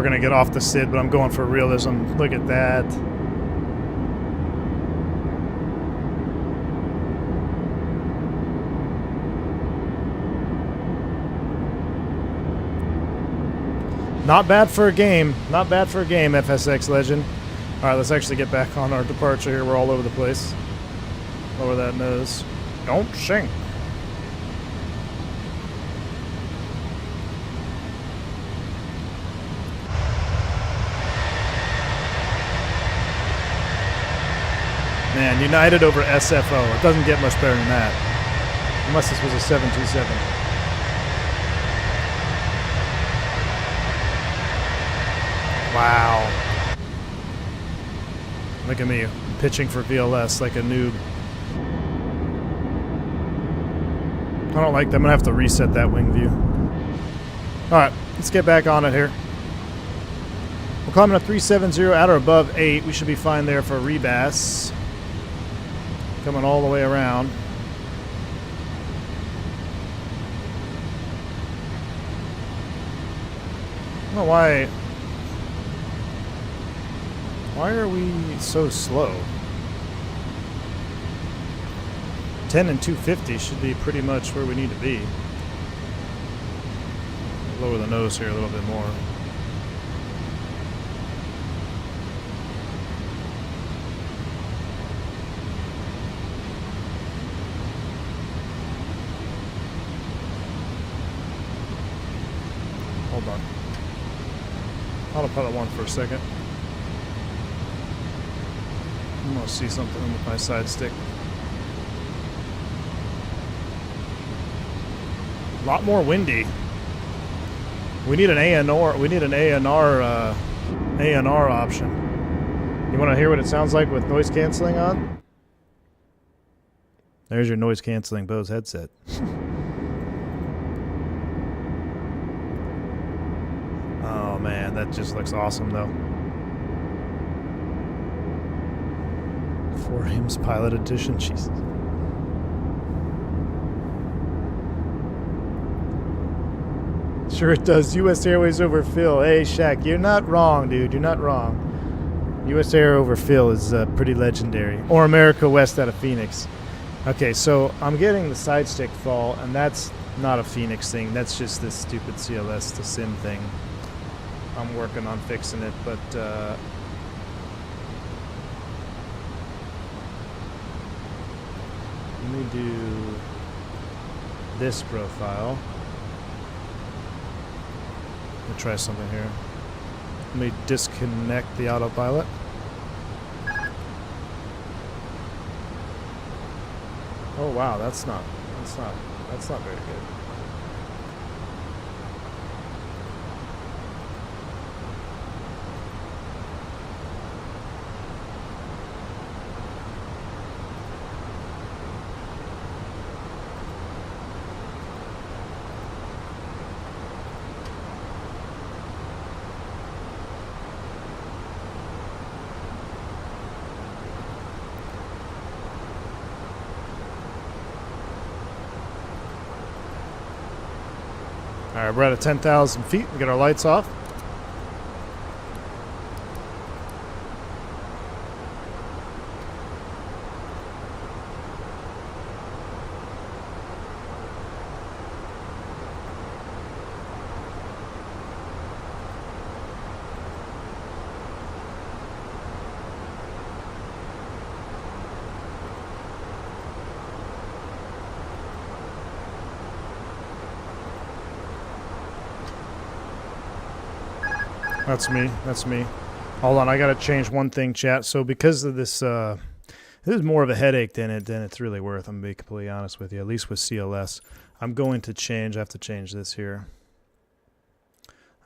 going to get off the SID, but I'm going for realism. Look at that. Not bad for a game. Not bad for a game, FSX Legend. All right, let's actually get back on our departure here. We're all over the place. Lower that nose. Don't sink. Man, United over SFO. It doesn't get much better than that. Unless this was a 727. Wow. Look at me pitching for VLS like a noob. I don't like that. I'm going to have to reset that wing view. Alright, let's get back on it here. We're climbing a 370 at or above 8. We should be fine there for a rebass. Coming all the way around. I don't know why... Why are we so slow? 10 and 250 should be pretty much where we need to be. Lower the nose here a little bit more. Hold on. Autopilot 1 for a second. I'm going to see something with my side stick. A lot more windy. We need an ANR. We need an ANR option. You want to hear what it sounds like with noise canceling on? There's your noise canceling Bose headset. Oh man, that just looks awesome though. 4 Hymns Pilot Edition, Jesus. Sure it does. U.S. Airways over Phil. Hey, Shaq, you're not wrong, dude. You're not wrong. U.S. Air over Phil is pretty legendary. Or America West out of Phoenix. Okay, so I'm getting the side stick fall, and that's not a Phoenix thing. That's just this stupid CLS, the sim thing. I'm working on fixing it, but... let me do this profile. Let me try something here. Let me disconnect the autopilot. Oh wow, that's not very good. Alright, we're at 10,000 feet. We get our lights off. That's me. That's me. Hold on, I gotta change one thing, chat. So because of this, this is more of a headache than it's really worth. I'm gonna be completely honest with you. At least with CLS, I'm going to change. I have to change this here.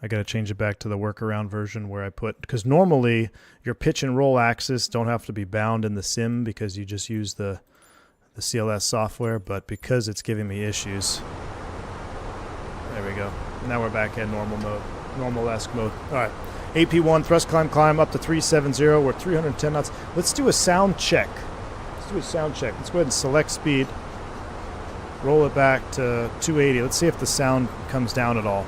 I gotta change it back to the workaround version where I put, because normally your pitch and roll axis don't have to be bound in the sim because you just use the CLS software. But because it's giving me issues, there we go. Now we're back in normal mode. Normal-esque mode. Alright. AP1, thrust climb up to 370. We're 310 knots. Let's do a sound check. Let's do a sound check. Let's go ahead and select speed. Roll it back to 280. Let's see if the sound comes down at all.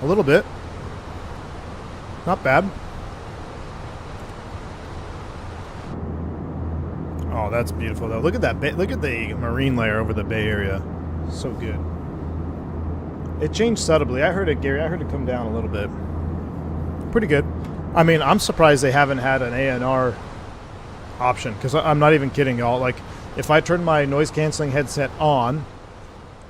A little bit. Not bad. Oh, that's beautiful though. Look at that. Look at the marine layer over the Bay Area. So good. It changed subtly. I heard it, Gary. I heard it come down a little bit. Pretty good. I mean, I'm surprised they haven't had an ANR option, because I'm not even kidding y'all. Like, if I turn my noise canceling headset on,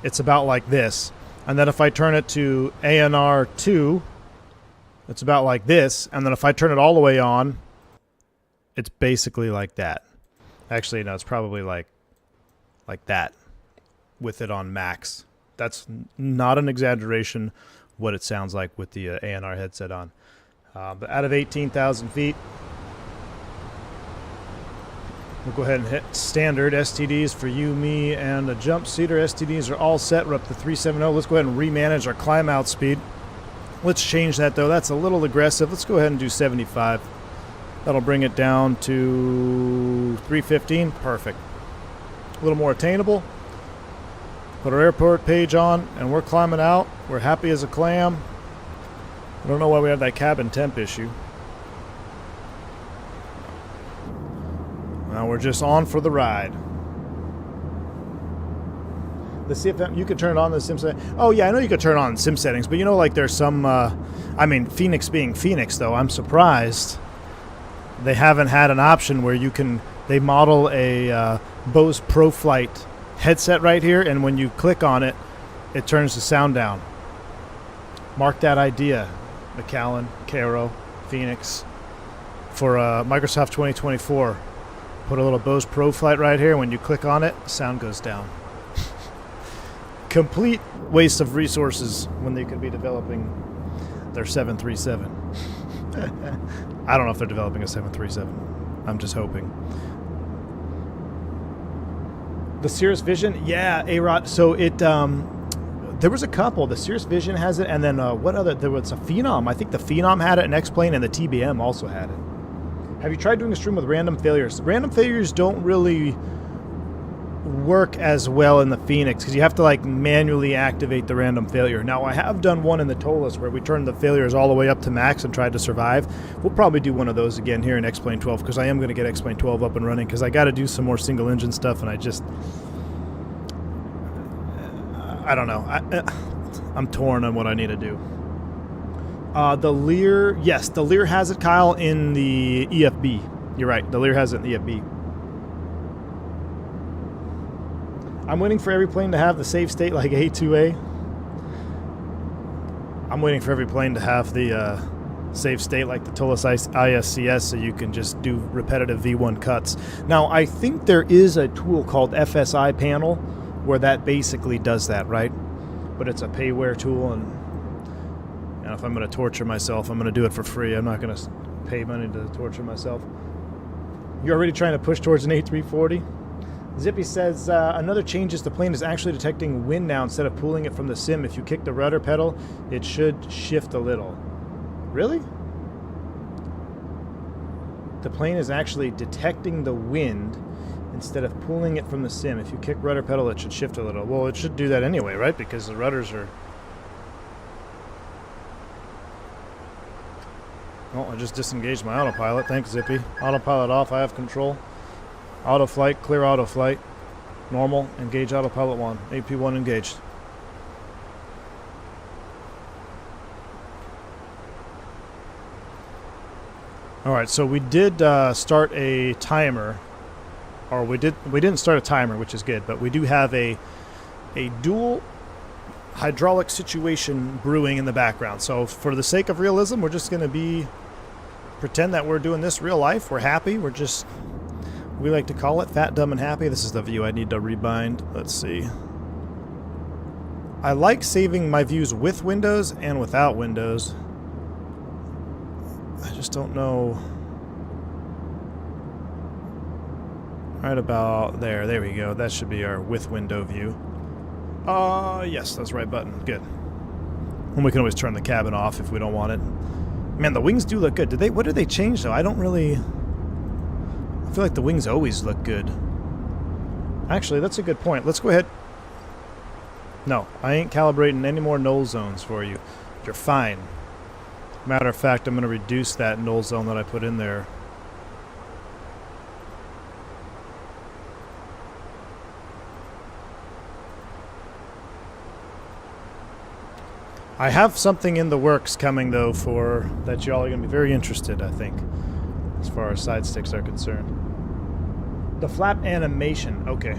it's about like this. And then if I turn it to ANR 2, it's about like this. And then if I turn it all the way on, it's basically like that. Actually, no, it's probably like that with it on max. That's not an exaggeration what it sounds like with the ANR headset on. But out of 18,000 feet, we'll go ahead and hit standard. STDs for you, me, and a jump seater. STDs are all set. We're up to 370. Let's go ahead and remanage our climb out speed. Let's change that though. That's a little aggressive. Let's go ahead and do 75. That'll bring it down to 315. Perfect. A little more attainable. Put our airport page on, and we're climbing out. We're happy as a clam. I don't know why we have that cabin temp issue. Now we're just on for the ride. The CFM, you can turn it on in the sim settings. Oh yeah, I know you can turn it on in sim settings, but you know, like there's some, I mean, Fenix being Fenix though, I'm surprised they haven't had an option where you can, they model a Bose ProFlight headset right here, and when you click on it, it turns the sound down. Mark that idea, McAllen, Cairo, Fenix, for Microsoft 2024. Put a little Bose ProFlight right here. When you click on it, sound goes down. Complete waste of resources when they could be developing their 737. I don't know if they're developing a 737. I'm just hoping. The Cirrus Vision, yeah, A-Rod. So it, there was a couple. The Cirrus Vision has it, and then what other? There was a Phenom. I think the Phenom had it, an X-Plane, and the TBM also had it. Have you tried doing a stream with random failures? Random failures don't really work as well in the Fenix because you have to like manually activate the random failure. Now I have done one in the Tolas where we turned the failures all the way up to max and tried to survive. We'll probably do one of those again here in X-Plane 12 because I am going to get X-Plane 12 up and running because I got to do some more single engine stuff, and I don't know. I'm torn on what I need to do. The Lear, yes, the Lear has it, Kyle, in the EFB. You're right, the Lear has it in the EFB. I'm waiting for every plane to have the save state like A2A. I'm waiting for every plane to have the save state like the Tolas ISCS so you can just do repetitive V1 cuts. Now, I think there is a tool called FSI panel where that basically does that, right? But it's a payware tool, and if I'm going to torture myself, I'm going to do it for free. I'm not going to pay money to torture myself. You're already trying to push towards an A340? Zippy says, another change is the plane is actually detecting wind now instead of pulling it from the sim. If you kick the rudder pedal, it should shift a little. Really? The plane is actually detecting the wind instead of pulling it from the sim. If you kick rudder pedal, it should shift a little. Well, it should do that anyway, right? Because the rudders are... Oh, I just disengaged my autopilot. Thanks, Zippy. Autopilot off. I have control. Auto flight. Clear auto flight. Normal. Engage autopilot 1. AP1 engaged. Alright, so we did start a timer. Or we didn't start a timer, which is good, but we do have a dual hydraulic situation brewing in the background. So for the sake of realism, we're just going to pretend that we're doing this real life. We're happy. We like to call it fat, dumb, and happy. This is the view I need to rebind. Let's see. I like saving my views with windows and without windows. I just don't know. Right about there. There we go. That should be our with window view. Yes, that's the right button. Good. And we can always turn the cabin off if we don't want it. Man, the wings do look good. What did they change, though? I don't really... I feel like the wings always look good. Actually, that's a good point. Let's go ahead... No, I ain't calibrating any more null zones for you. You're fine. Matter of fact, I'm going to reduce that null zone that I put in there. I have something in the works coming, though, for that y'all are going to be very interested, I think, as far as side sticks are concerned. The flap animation. Okay.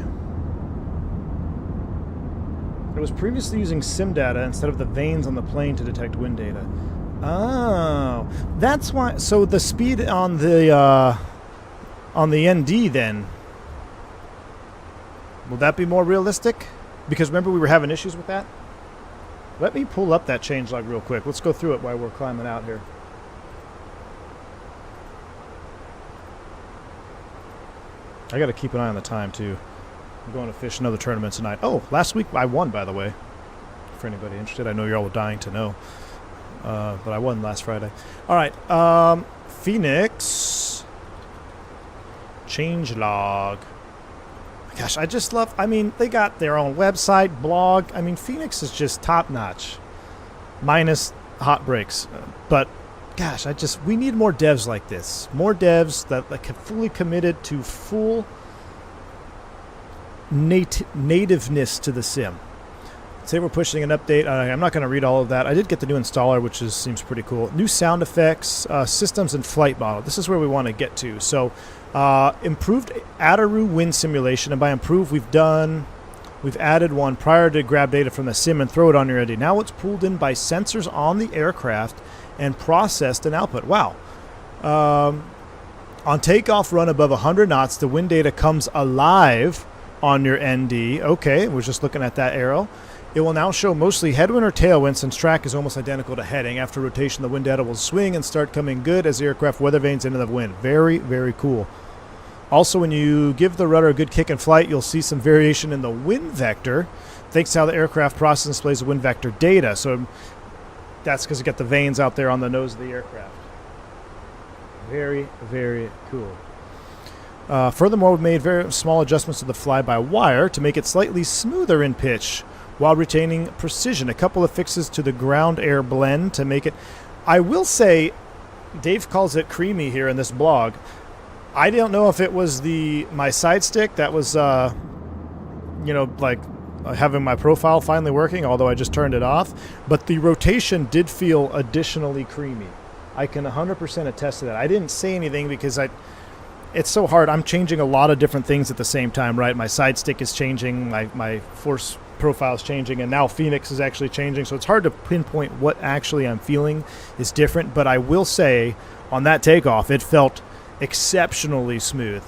It was previously using sim data instead of the vanes on the plane to detect wind data. Oh, that's why. So the speed on the ND then, will that be more realistic? Because remember we were having issues with that. Let me pull up that changelog real quick. Let's go through it while we're climbing out here. I got to keep an eye on the time too. I'm going to fish another tournament tonight. Oh, last week I won, by the way. For anybody interested, I know you're all dying to know. But I won last Friday. All right, Fenix changelog. Gosh, I just love. I mean, they got their own website, blog. I mean, Fenix is just top notch, minus hot breaks. But gosh, we need more devs like this. More devs that are fully committed to full nativeness to the sim. Say we're pushing an update. I'm not going to read all of that. I did get the new installer, which seems pretty cool. New sound effects, systems, and flight model. This is where we want to get to. So, improved Ataru wind simulation, and by improved, we've added one prior to grab data from the sim and throw it on your ND. Now it's pulled in by sensors on the aircraft and processed and output. Wow. On takeoff, run above 100 knots, the wind data comes alive on your ND. Okay, we're just looking at that arrow. It will now show mostly headwind or tailwind since track is almost identical to heading. After rotation, the wind data will swing and start coming good as the aircraft weather vanes into the wind. Very, very cool. Also, when you give the rudder a good kick in flight, you'll see some variation in the wind vector, thanks to how the aircraft process displays the wind vector data. So that's because you got the vanes out there on the nose of the aircraft. Very, very cool. Furthermore, we've made very small adjustments to the fly-by-wire to make it slightly smoother in pitch while retaining precision. A couple of fixes to the ground-air blend to make it... I will say, Dave calls it creamy here in this blog. I don't know if it was my side stick that was, having my profile finally working, although I just turned it off. But the rotation did feel additionally creamy. I can 100% attest to that. I didn't say anything because it's so hard. I'm changing a lot of different things at the same time, right? My side stick is changing, my force profile is changing, and now Fenix is actually changing. So it's hard to pinpoint what actually I'm feeling is different. But I will say, on that takeoff, it felt exceptionally smooth.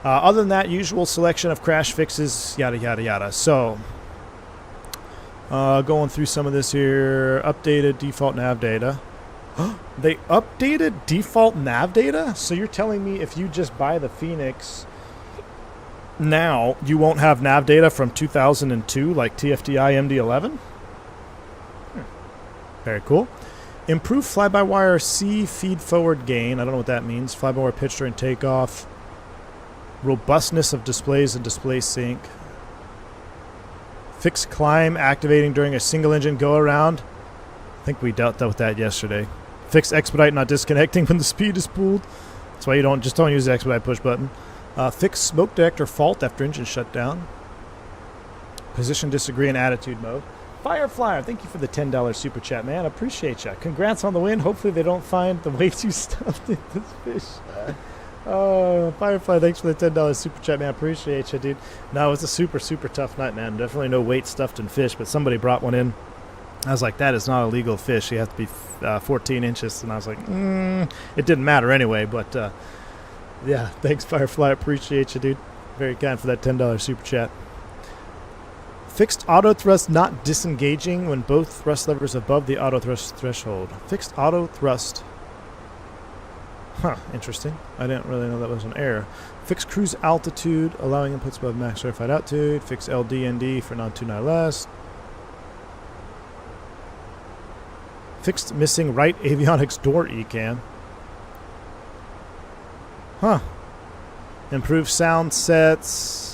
Other than that, usual selection of crash fixes, yada, yada, yada. So, going through some of this here, updated default nav data. They updated default nav data? So you're telling me if you just buy the Fenix now, you won't have nav data from 2002 like TFTI MD11? Very cool. Improved fly-by-wire C feed-forward gain. I don't know what that means. Fly-by-wire pitch during takeoff. Robustness of displays and display sync. Fixed climb activating during a single-engine go-around. I think we dealt with that yesterday. Fixed expedite not disconnecting when the speed is pulled. That's why you don't use the expedite push button. Fixed smoke detector fault after engine shutdown. Position disagree in attitude mode. Fireflyer, thank you for the $10 super chat, man. Appreciate ya. Congrats on the win. Hopefully they don't find the way too stuffed in this fish. Firefly, thanks for the $10 super chat, man. Appreciate you, dude. No, it was a super, super tough night, man. Definitely no weight stuffed in fish, but somebody brought one in. I was like, that is not a legal fish. You have to be 14 inches. And I was like, it didn't matter anyway. But, yeah, thanks, Firefly. Appreciate you, dude. Very kind for that $10 super chat. Fixed auto thrust not disengaging when both thrust levers above the auto thrust threshold. Fixed auto thrust. Huh, interesting. I didn't really know that was an error. Fixed cruise altitude, allowing inputs above max certified altitude. Fixed LD&D for non-2 less. Fixed missing right avionics door ECAM. Huh. Improved sound sets.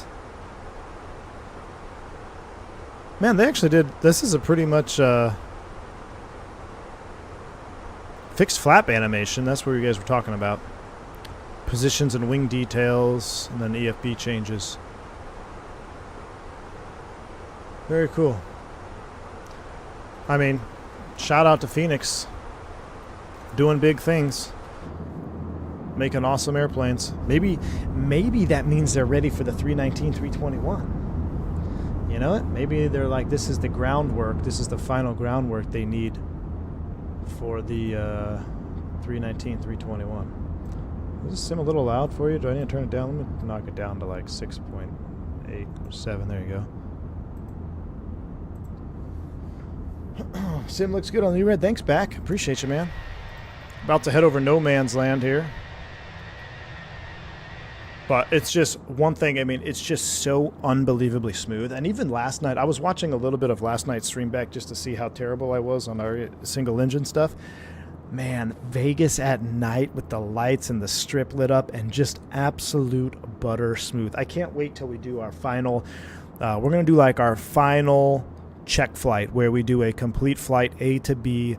Man, they actually did. This is a pretty much Fixed flap animation, that's what you guys were talking about. Positions and wing details, and then EFB changes. Very cool. I mean, shout out to Fenix. Doing big things. Making awesome airplanes. Maybe that means they're ready for the 319, 321. You know what? Maybe they're like, this is the groundwork. This is the final groundwork they need for the 319, 321. Is this sim a little loud for you? Do I need to turn it down? Let me knock it down to like 6.8 or 7. There you go. Sim looks good on the red. Thanks, back. Appreciate you, man. About to head over no man's land here. But it's just one thing. I mean, it's just so unbelievably smooth. And even last night, I was watching a little bit of last night's stream back just to see how terrible I was on our single engine stuff. Man, Vegas at night with the lights and the strip lit up and just absolute butter smooth. I can't wait till we do our final. We're going to do like our final check flight where we do a complete flight A to B,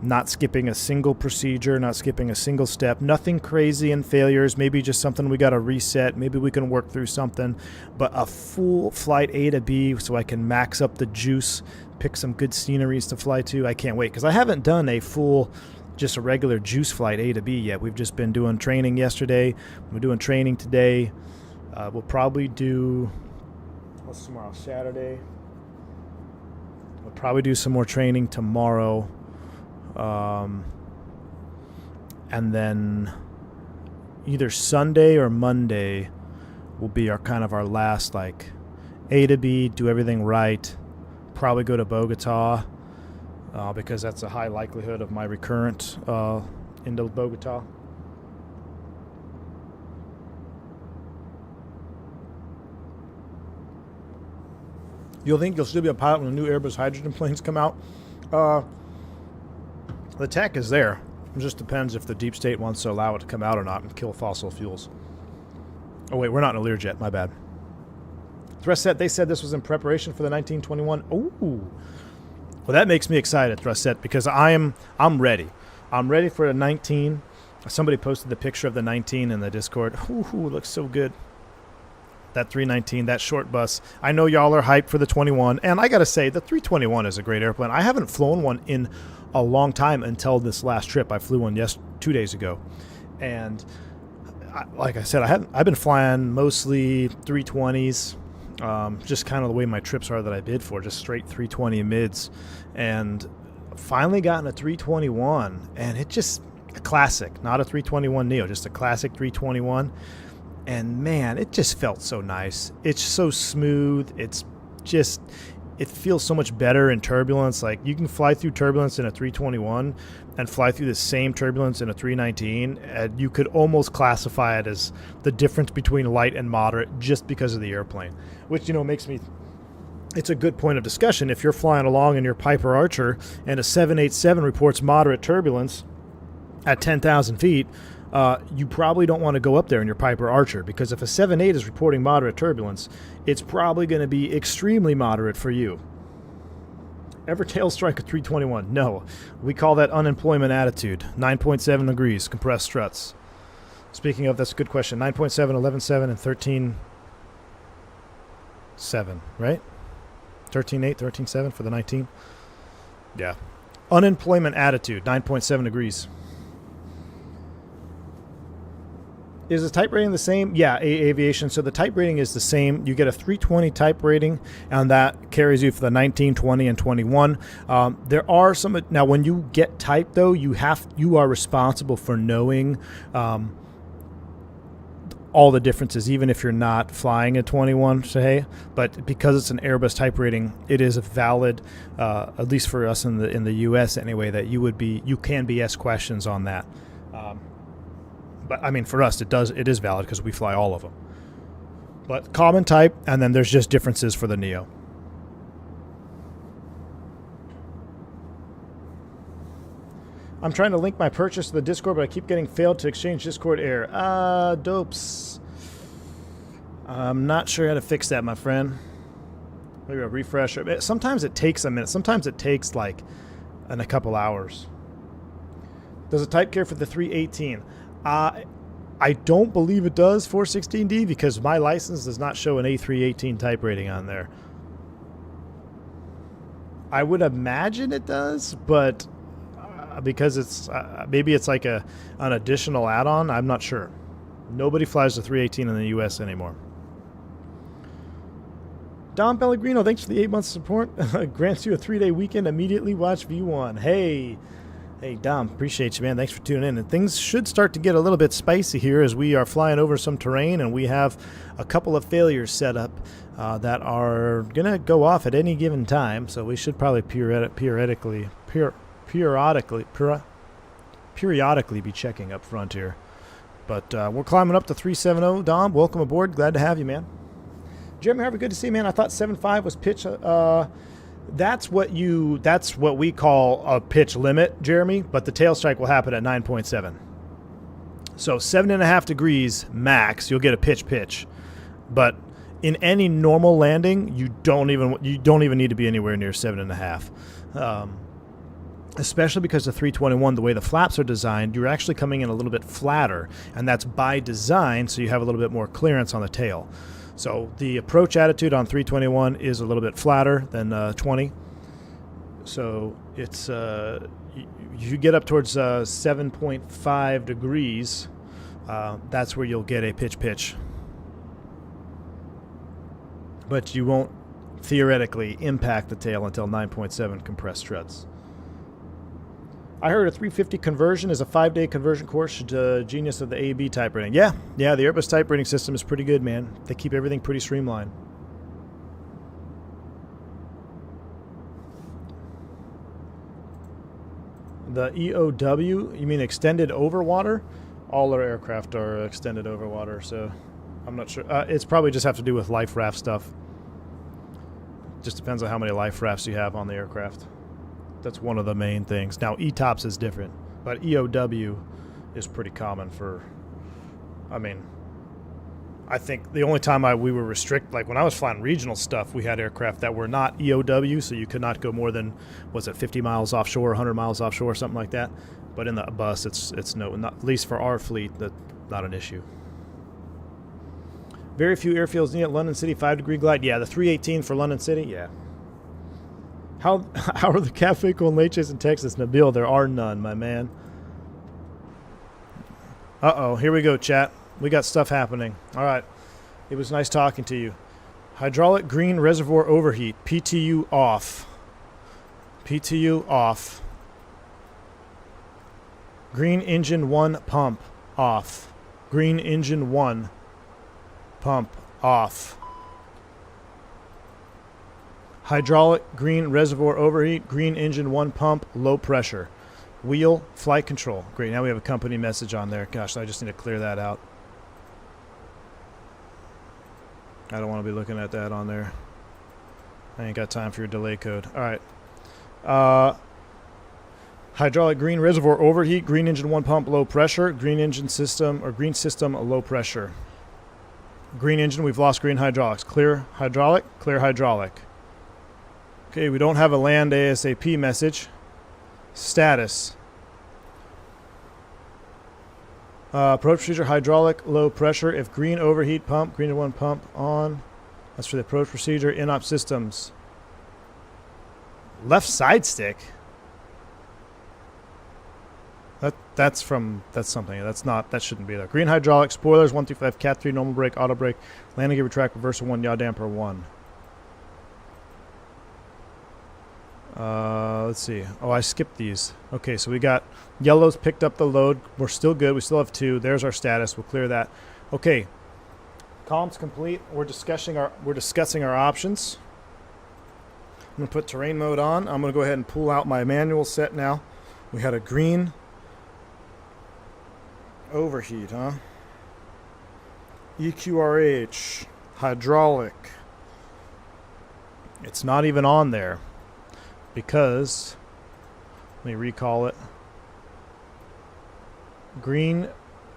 not skipping a single procedure, not skipping a single step, nothing crazy in failures, maybe just something we got to reset, maybe we can work through something, but a full flight A to B so I can max up the juice, pick some good sceneries to fly to. I can't wait because I haven't done a full, just a regular juice flight A to B yet. We've just been doing training yesterday. We're doing training today. We'll probably do, what's tomorrow, Saturday? We'll probably do some more training tomorrow. And then either Sunday or Monday will be our kind of our last like A to B, do everything right. Probably go to Bogota because that's a high likelihood of my recurrent into Bogota. You'll think you'll still be a pilot when the new Airbus hydrogen planes come out? The tech is there. It just depends if the deep state wants to allow it to come out or not and kill fossil fuels. Oh, wait, we're not in a Learjet. My bad. Thrustset, they said this was in preparation for the 1921. Ooh. Well, that makes me excited, Thrustset, because I'm ready. I'm ready for the 19. Somebody posted the picture of the 19 in the Discord. Ooh, looks so good. That 319, that short bus. I know y'all are hyped for the 21, and I gotta say, the 321 is a great airplane. I haven't flown one in a long time until this last trip. I flew one 2 days ago, and like I said, I've been flying mostly 320s, just kind of the way my trips are that I bid for, just straight 320 mids, and finally gotten a 321, and it just a classic, not a 321 Neo, just a classic 321. And man, it just felt so nice. It's so smooth. It's just, it feels so much better in turbulence. Like you can fly through turbulence in a 321 and fly through the same turbulence in a 319. And you could almost classify it as the difference between light and moderate just because of the airplane, which, you know, makes me, it's a good point of discussion. If you're flying along in your Piper Archer and a 787 reports moderate turbulence at 10,000 feet, you probably don't want to go up there in your Piper Archer, because if a 7.8 is reporting moderate turbulence, it's probably going to be extremely moderate for you. Ever tail strike a 321? No. We call that unemployment attitude. 9.7 degrees, compressed struts. Speaking of, that's a good question. 9.7, 11.7, and 13.7, right? 13.8, 13.7 for the 19? Yeah. Unemployment attitude, 9.7 degrees. Is the type rating the same? Yeah, aviation. So the type rating is the same. You get a 320 type rating, and that carries you for the 19, 20, and 21. There are some. Now, when you get type, though, you are responsible for knowing all the differences, even if you're not flying a 21, say. But because it's an Airbus type rating, it is a valid, at least for us in the U.S. anyway, that you can be asked questions on that. But I mean, for us, it is valid because we fly all of them. But common type, and then there's just differences for the Neo. I'm trying to link my purchase to the Discord, but I keep getting failed to exchange Discord error. Dopes. I'm not sure how to fix that, my friend. Maybe a refresher. Sometimes it takes a minute. Sometimes it takes like a couple hours. Does it type care for the 318? I don't believe it does, 416D, because my license does not show an A318 type rating on there. I would imagine it does, but because it's maybe it's like an additional add-on, I'm not sure. Nobody flies the 318 in the U.S. anymore. Don Pellegrino, thanks for the 8 months of support. Grants you a 3-day weekend. Immediately watch V1. Hey, Dom, appreciate you, man. Thanks for tuning in. And things should start to get a little bit spicy here as we are flying over some terrain, and we have a couple of failures set up that are going to go off at any given time. So we should probably periodically be checking up front here. But we're climbing up to 370. Dom, welcome aboard. Glad to have you, man. Jeremy Harvey, good to see you, man. I thought 7.5 was pitch. That's what we call a pitch limit, Jeremy. But the tail strike will happen at 9.7. So 7.5 degrees max, you'll get a pitch. But in any normal landing, you don't even need to be anywhere near 7.5. Especially because the 321, the way the flaps are designed, you're actually coming in a little bit flatter, and that's by design, so you have a little bit more clearance on the tail. So the approach attitude on 321 is a little bit flatter than 20. So it's you get up towards 7.5 degrees, that's where you'll get a pitch. But you won't theoretically impact the tail until 9.7 compressed struts. I heard a 350 conversion is a 5-day conversion course to genius of the AB type rating. Yeah, the Airbus type rating system is pretty good, man. They keep everything pretty streamlined. The EOW, you mean extended overwater? All our aircraft are extended overwater, so I'm not sure. It's probably just have to do with life raft stuff. Just depends on how many life rafts you have on the aircraft. That's one of the main things. Now, ETOPS is different, but EOW is pretty common for, I think the only time we were restricted, like when I was flying regional stuff, we had aircraft that were not EOW, so you could not go more than, 50 miles offshore, 100 miles offshore, something like that. But in the bus, it's no, not, at least for our fleet, that's not an issue. Very few airfields near London City, 5-degree glide. Yeah, the 318 for London City, yeah. How are the cafe con leches in Texas, Nabil? There are none, my man. Uh-oh, here we go, chat. We got stuff happening. All right. It was nice talking to you. Hydraulic green reservoir overheat. PTU off. PTU off. Green engine 1 pump off. Green engine 1 pump off. Hydraulic green reservoir overheat, green engine 1 pump, low pressure. Wheel, flight control. Great, now we have a company message on there. Gosh, I just need to clear that out. I don't want to be looking at that on there. I ain't got time for your delay code. All right. Hydraulic green reservoir overheat, green engine 1 pump, low pressure. Green engine system, or green system, low pressure. Green engine, we've lost green hydraulics. Clear hydraulic, clear hydraulic. Okay, we don't have a land ASAP message. Status. Approach procedure, hydraulic, low pressure. If green overheat pump, green 1 pump on. That's for the approach procedure. In-op systems. Left side stick. That's something. That shouldn't be there. Green hydraulic, spoilers, 135, cat 3, normal brake, auto brake, landing gear retract, reversal 1, yaw damper 1. Let's see. Oh, I skipped these. Okay, so we got yellows picked up the load. We're still good. We still have 2. There's our status. We'll clear that. Okay. Comms complete. We're discussing our options. I'm going to put terrain mode on. I'm going to go ahead and pull out my manual set now. We had a green overheat, huh? EQRH, hydraulic. It's not even on there because, let me recall it. Green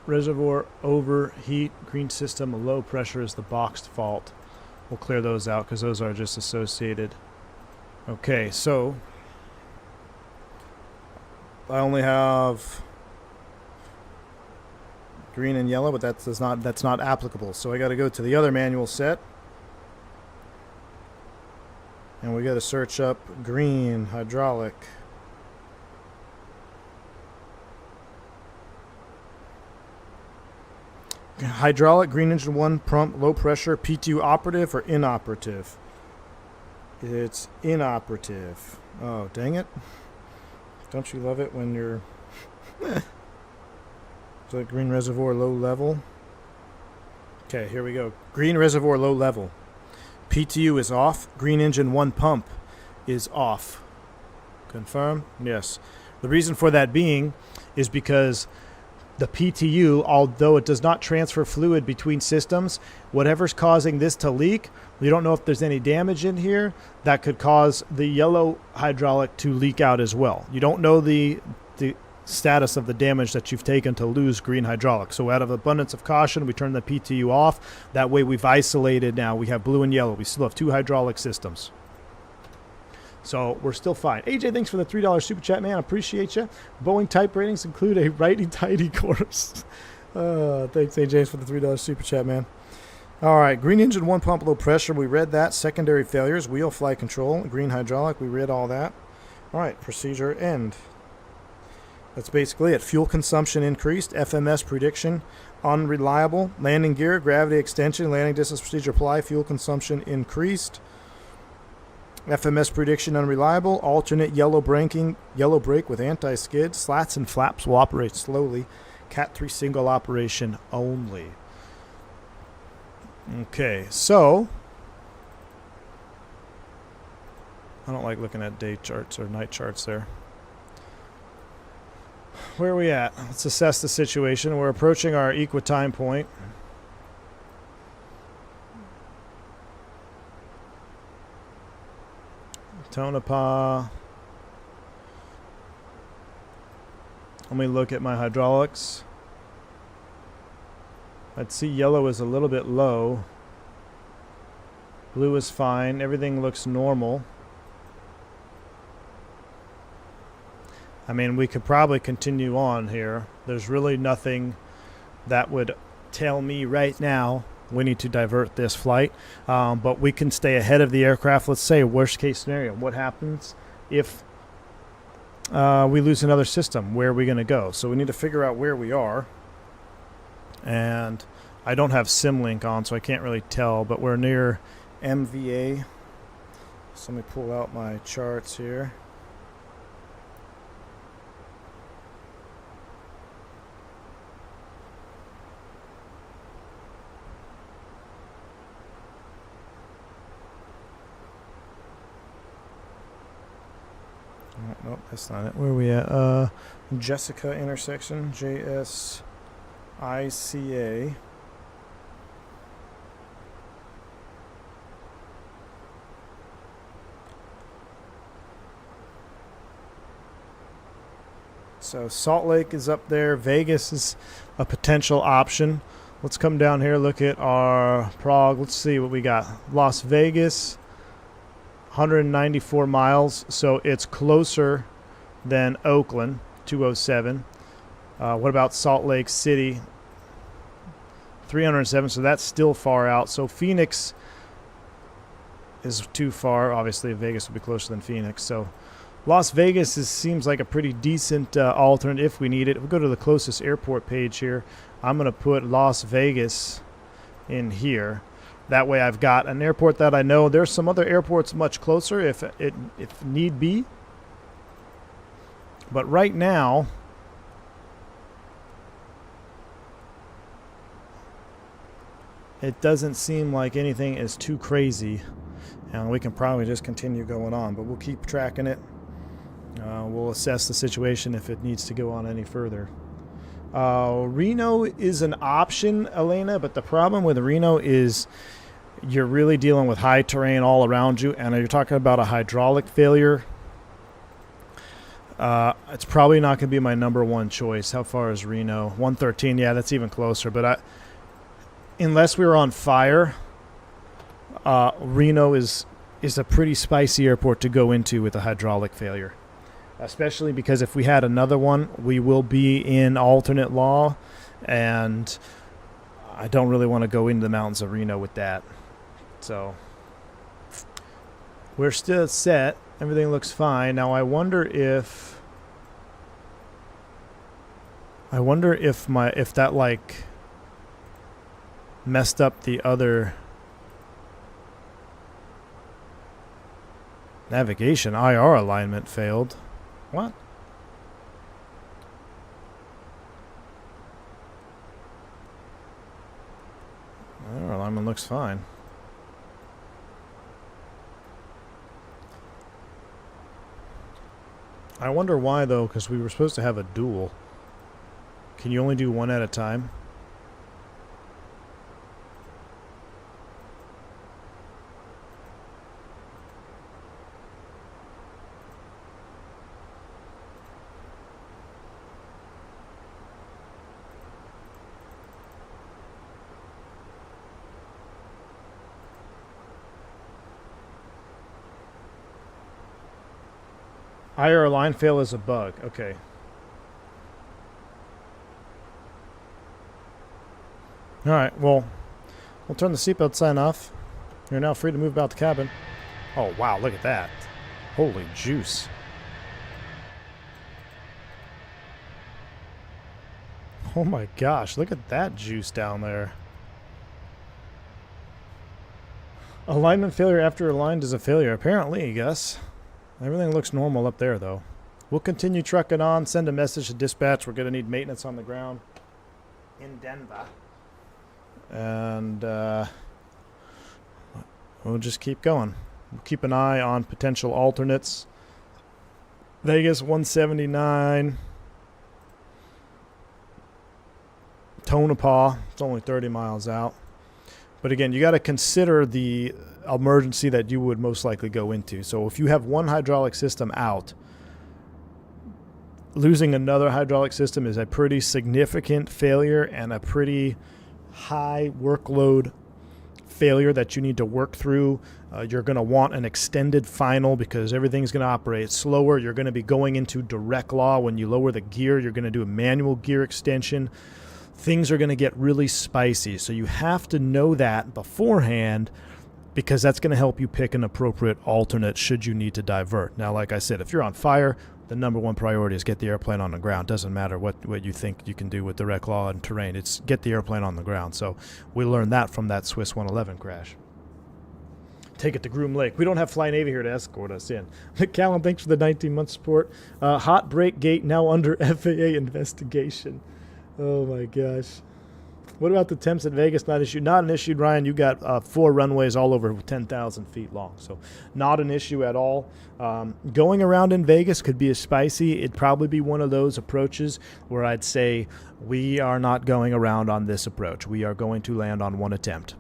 reservoir overheat, green system, low pressure is the boxed fault. We'll clear those out because those are just associated. Okay, so I only have green and yellow, but that's not applicable. So I got to go to the other manual set, and we got to search up green hydraulic. Hydraulic, green engine 1, pump, low pressure, P2 operative or inoperative? It's inoperative. Oh, dang it. Don't you love it when you're... So green reservoir, low level. Okay, here we go. Green reservoir, low level. P2 is off. Green engine 1 pump is off. Confirm? Yes. The reason for that being is because the PTU, although it does not transfer fluid between systems, whatever's causing this to leak, we don't know if there's any damage in here that could cause the yellow hydraulic to leak out as well. You don't know the status of the damage that you've taken to lose green hydraulic. So out of abundance of caution, we turn the PTU off. That way we've isolated now. We have blue and yellow. We still have 2 hydraulic systems. So we're still fine. AJ, thanks for the $3 super chat, man. Appreciate you. Boeing type ratings include a righty-tighty course. Thanks, AJ, for the $3 super chat, man. All right, green engine 1 pump, low pressure. We read that. Secondary failures, wheel flight control, green hydraulic. We read all that. All right, procedure end. That's basically it. Fuel consumption increased. FMS prediction unreliable. Landing gear, gravity extension, landing distance procedure apply. Fuel consumption increased. FMS prediction unreliable. Alternate yellow brake with anti-skid. Slats and flaps will operate slowly. Cat 3 single operation only. Okay, so I don't like looking at day charts or night charts there. Where are we at? Let's assess the situation. We're approaching our equitime point. Tonopah. Let me look at my hydraulics. I'd see yellow is a little bit low. Blue is fine. Everything looks normal. I mean, we could probably continue on here. There's really nothing that would tell me right now we need to divert this flight. But we can stay ahead of the aircraft. Let's say worst case scenario. What happens if we lose another system? Where are we going to go? So we need to figure out where we are. And I don't have SimLink on, so I can't really tell. But we're near MVA. So let me pull out my charts here. Nope, that's not it. Where are we at? Jessica intersection, JSICA. So Salt Lake is up there. Vegas is a potential option. Let's come down here, look at our Prague. Let's see what we got. Las Vegas. 194 miles, so it's closer than Oakland, 207. What about Salt Lake City? 307, so that's still far out. So Phoenix is too far. Obviously, Vegas would be closer than Phoenix. So Las Vegas seems like a pretty decent alternate if we need it. If we go to the closest airport page here, I'm going to put Las Vegas in here. That way I've got an airport that I know. There's some other airports much closer if need be. But right now, it doesn't seem like anything is too crazy. And we can probably just continue going on. But we'll keep tracking it. We'll assess the situation if it needs to go on any further. Reno is an option, Elena, but the problem with Reno is you're really dealing with high terrain all around you, and you're talking about a hydraulic failure. It's probably not going to be my number one choice. How far is Reno? 113, yeah, that's even closer. But unless we were on fire, Reno is a pretty spicy airport to go into with a hydraulic failure. Especially because if we had another one, we will be in alternate law, and I don't really want to go into the mountains of Reno with that. So we're still set. Everything looks fine. Now I wonder if that like messed up the other navigation. IR alignment failed. What? IR alignment looks fine. I wonder why though, because we were supposed to have a duel. Can you only do one at a time? IR line fail is a bug. Okay. Alright, well, we'll turn the seatbelt sign off. You're now free to move about the cabin. Oh, wow, look at that. Holy juice. Oh my gosh, look at that juice down there. Alignment failure after aligned is a failure. Apparently, Gus. Everything looks normal up there, though. We'll continue trucking on. Send a message to dispatch. We're going to need maintenance on the ground in Denver. And we'll just keep going. We'll keep an eye on potential alternates. Vegas 179. Tonopah. It's only 30 miles out. But again, you got to consider the emergency that you would most likely go into. So if you have one hydraulic system out, losing another hydraulic system is a pretty significant failure and a pretty high workload failure that you need to work through. You're going to want an extended final because everything's going to operate slower. You're going to be going into direct law. When you lower the gear, you're going to do a manual gear extension. Things are going to get really spicy. So you have to know that beforehand because that's going to help you pick an appropriate alternate should you need to divert. Now, like I said, if you're on fire, the number one priority is get the airplane on the ground. Doesn't matter what you think you can do with direct law and terrain. It's get the airplane on the ground. So we learned that from that Swiss 111 crash. Take it to Groom Lake. We don't have Fly Navy here to escort us in. Callum, thanks for the 19-month support. Hot break gate now under FAA investigation. Oh my gosh. What about the temps at Vegas? Not issued. Not an issue, Ryan. You got 4 runways all over 10,000 feet long. So not an issue at all. Going around in Vegas could be a spicy. It'd probably be one of those approaches where I'd say we are not going around on this approach. We are going to land on one attempt.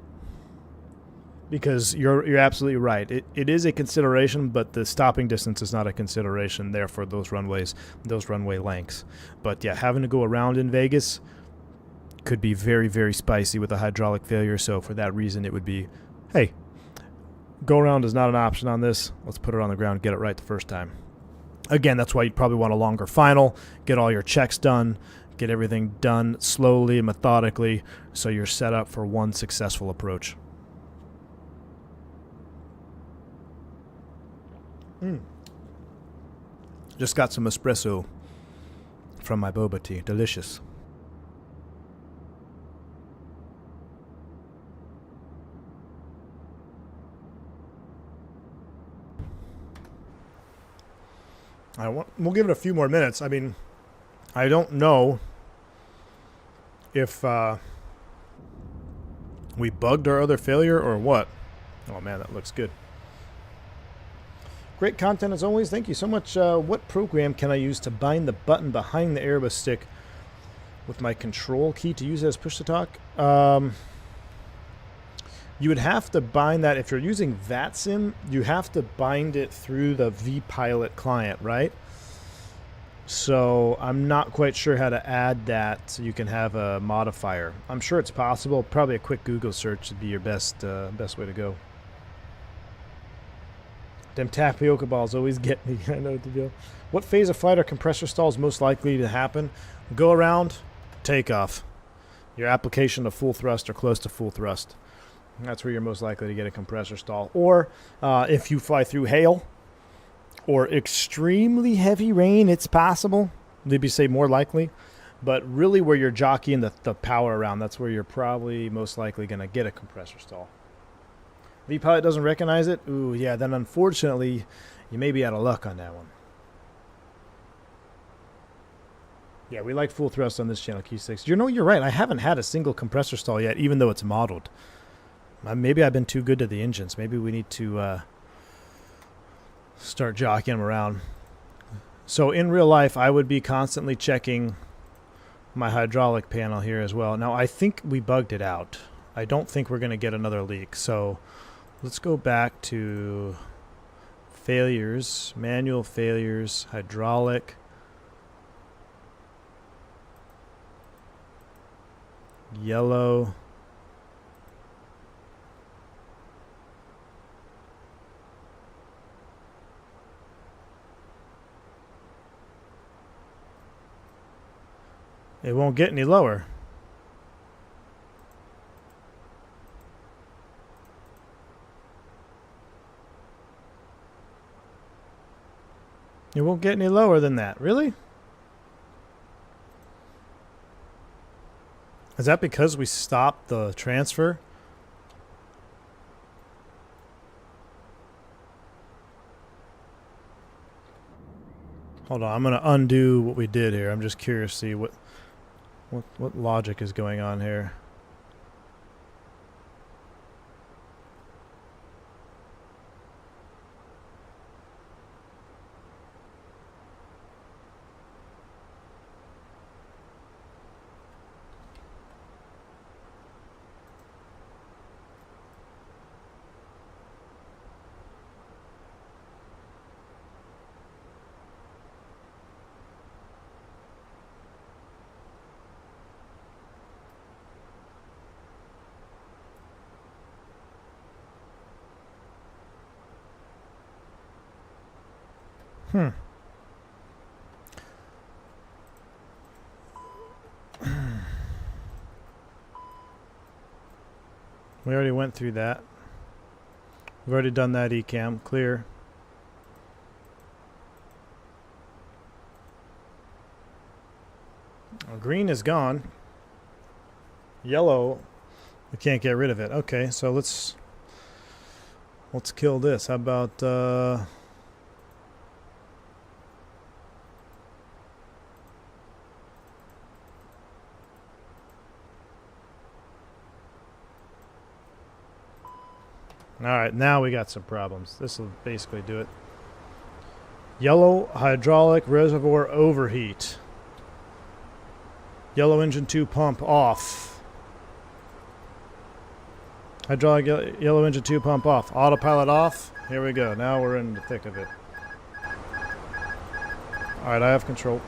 Because you're absolutely right. It is a consideration, but the stopping distance is not a consideration there for those runways, those runway lengths. But yeah, having to go around in Vegas could be very, very spicy with a hydraulic failure. So for that reason, it would be, hey, go around is not an option on this. Let's put it on the ground and get it right the first time. Again, that's why you'd probably want a longer final, get all your checks done, get everything done slowly and methodically so you're set up for one successful approach. Just got some espresso from my boba tea. Delicious. We'll give it a few more minutes. I mean, I don't know if we bugged our other failure or what. Oh man, that looks good. Great content as always. Thank you so much. What program can I use to bind the button behind the Airbus stick with my control key to use it as push-to-talk? You would have to bind that. If you're using VATSIM, you have to bind it through the vPilot client, right? So I'm not quite sure how to add that so you can have a modifier. I'm sure it's possible. Probably a quick Google search would be your best way to go. Them tapioca balls always get me. I know what to do. What phase of flight are compressor stalls most likely to happen? Go around, takeoff. your application of full thrust or close to full thrust. That's where you're most likely to get a compressor stall. Or if you fly through hail or extremely heavy rain, it's possible. Maybe say more likely. But really where you're jockeying the power around, that's where you're probably most likely going to get a compressor stall. V-pilot doesn't recognize it? Ooh, yeah, then unfortunately, you may be out of luck on that one. Yeah, we like full thrust on this channel, Key 6. You know, you're right. I haven't had a single compressor stall yet, even though it's modeled. Maybe I've been too good to the engines. Maybe we need to start jockeying them around. So in real life, I would be constantly checking my hydraulic panel here as well. Now, I think we bugged it out. I don't think we're going to get another leak. So let's go back to failures, manual failures, hydraulic. Yellow. It won't get any lower. It won't get any lower than that. Really? Is that because we stopped the transfer? Hold on, I'm going to undo what we did here. I'm just curious to see what logic is going on here. We already went through that. We've already done that ECAM. Clear. Well, green is gone. Yellow, we can't get rid of it. Okay, so let's kill this. How about Alright, now we got some problems. This will basically do it. Yellow hydraulic reservoir overheat. Yellow engine 2 pump off. Hydraulic yellow engine 2 pump off. Autopilot off. Here we go. Now we're in the thick of it. Alright, I have control.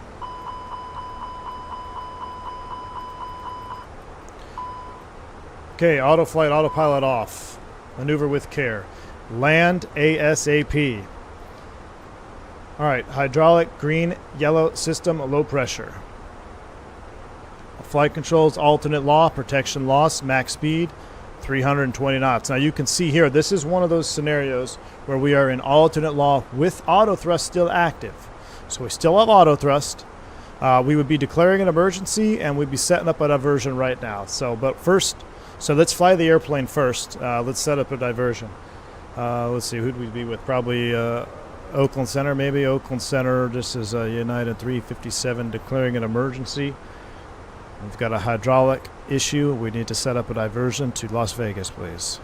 Okay, auto flight, autopilot off. Maneuver with care. Land ASAP. Alright, hydraulic, green, yellow, system, low pressure. Flight controls, alternate law, protection loss, max speed, 320 knots. Now you can see here, this is one of those scenarios where we are in alternate law with auto thrust still active. So we still have auto thrust. We would be declaring an emergency and we'd be setting up a diversion right now. But first, let's fly the airplane first. Let's set up a diversion. Let's see, who'd we be with? Probably Oakland Center, maybe. Oakland Center, this is United 357 declaring an emergency. We've got a hydraulic issue. We need to set up a diversion to Las Vegas, please.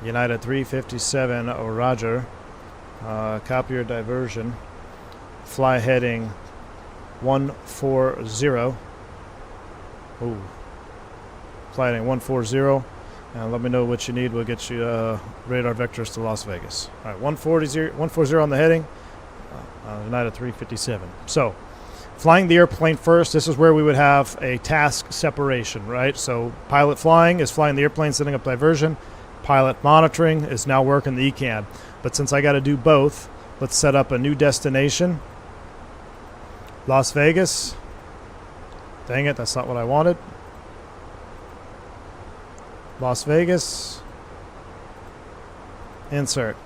United 357, roger. Copy your diversion. Fly heading 140. Ooh. Fly heading 140. And let me know what you need. We'll get you radar vectors to Las Vegas. All right, 140 on the heading. United 357. So, flying the airplane first, this is where we would have a task separation, right? So pilot flying is flying the airplane, setting up diversion. Pilot monitoring is now working the ECAM. But since I got to do both, let's set up a new destination. Las Vegas. Dang it, that's not what I wanted. Las Vegas. Insert.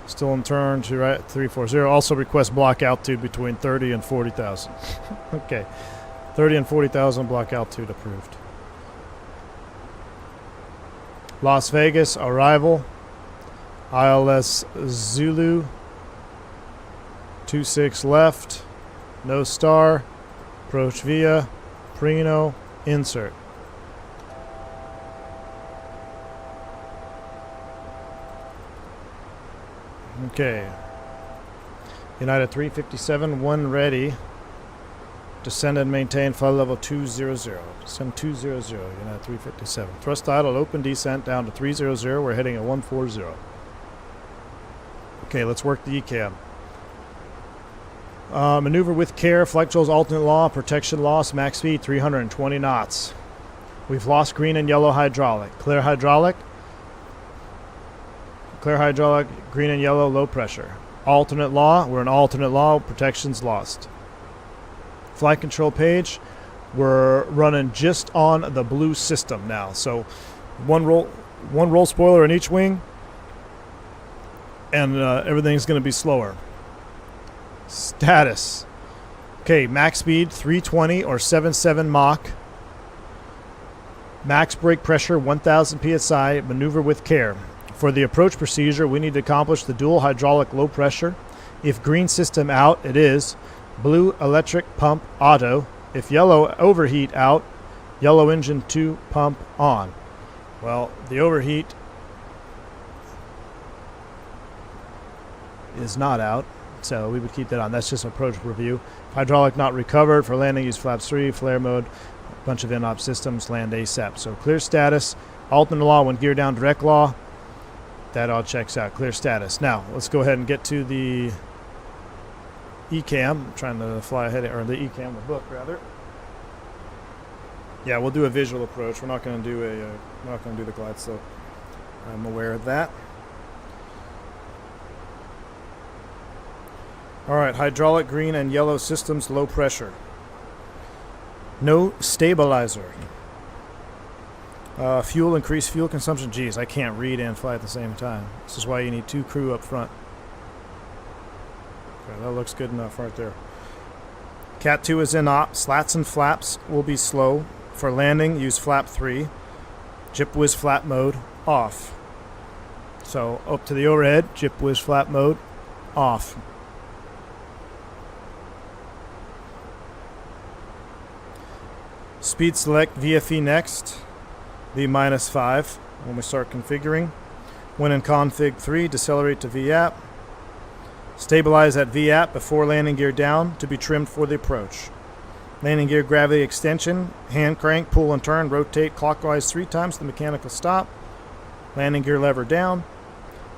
Still in turn to right 340. Also request block altitude between 30 and 40,000. Okay. 30 and 40,000 block altitude approved. Las Vegas arrival. ILS Zulu. 26 left. No star. Approach via. Prino. Insert. Okay. United 357, 1 ready. Descend and maintain flight level 200. Descend 200, United 357. Thrust idle, open descent down to 300. We're heading at 140. Okay, let's work the ECAM. Maneuver with care, flight controls alternate law, protection loss, max speed 320 knots. We've lost green and yellow hydraulic. Clear hydraulic. Clear hydraulic, green and yellow, low pressure. Alternate law, we're in alternate law, protection's lost. Flight control page, we're running just on the blue system now. So one roll spoiler in each wing, and everything's going to be slower. Status. Okay, max speed 320 or 77 Mach. Max brake pressure 1000 psi, maneuver with care. For the approach procedure, we need to accomplish the dual hydraulic low pressure. If green system out, it is. Blue electric pump auto. If yellow overheat out, yellow engine 2 pump on. Well, the overheat is not out, so we would keep that on. That's just approach review. Hydraulic not recovered. For landing, use flaps 3, flare mode, bunch of in-op systems, land ASAP. So clear status, alternate law when gear down, direct law. That all checks out. Clear status. Now, let's go ahead and get to the ECAM. I'm trying to fly ahead, or the ECAM, the book, rather. Yeah, we'll do a visual approach. We're not going to do we're not going to do the glide slope. I'm aware of that. All right, hydraulic, green, and yellow systems, low pressure. No stabilizer. Fuel, increased fuel consumption. Geez, I can't read and fly at the same time. This is why you need 2 crew up front. Okay, that looks good enough right there. Cat 2 is in op. Slats and flaps will be slow. For landing, use flap 3. Jip whiz flap mode, off. So up to the overhead, jip whiz flap mode, off. Speed select VFE next. V-5 when we start configuring. When in config 3, decelerate to VAP. Stabilize at VAP before landing gear down to be trimmed for the approach. Landing gear gravity extension, hand crank, pull and turn, rotate clockwise 3 times the mechanical stop. Landing gear lever down.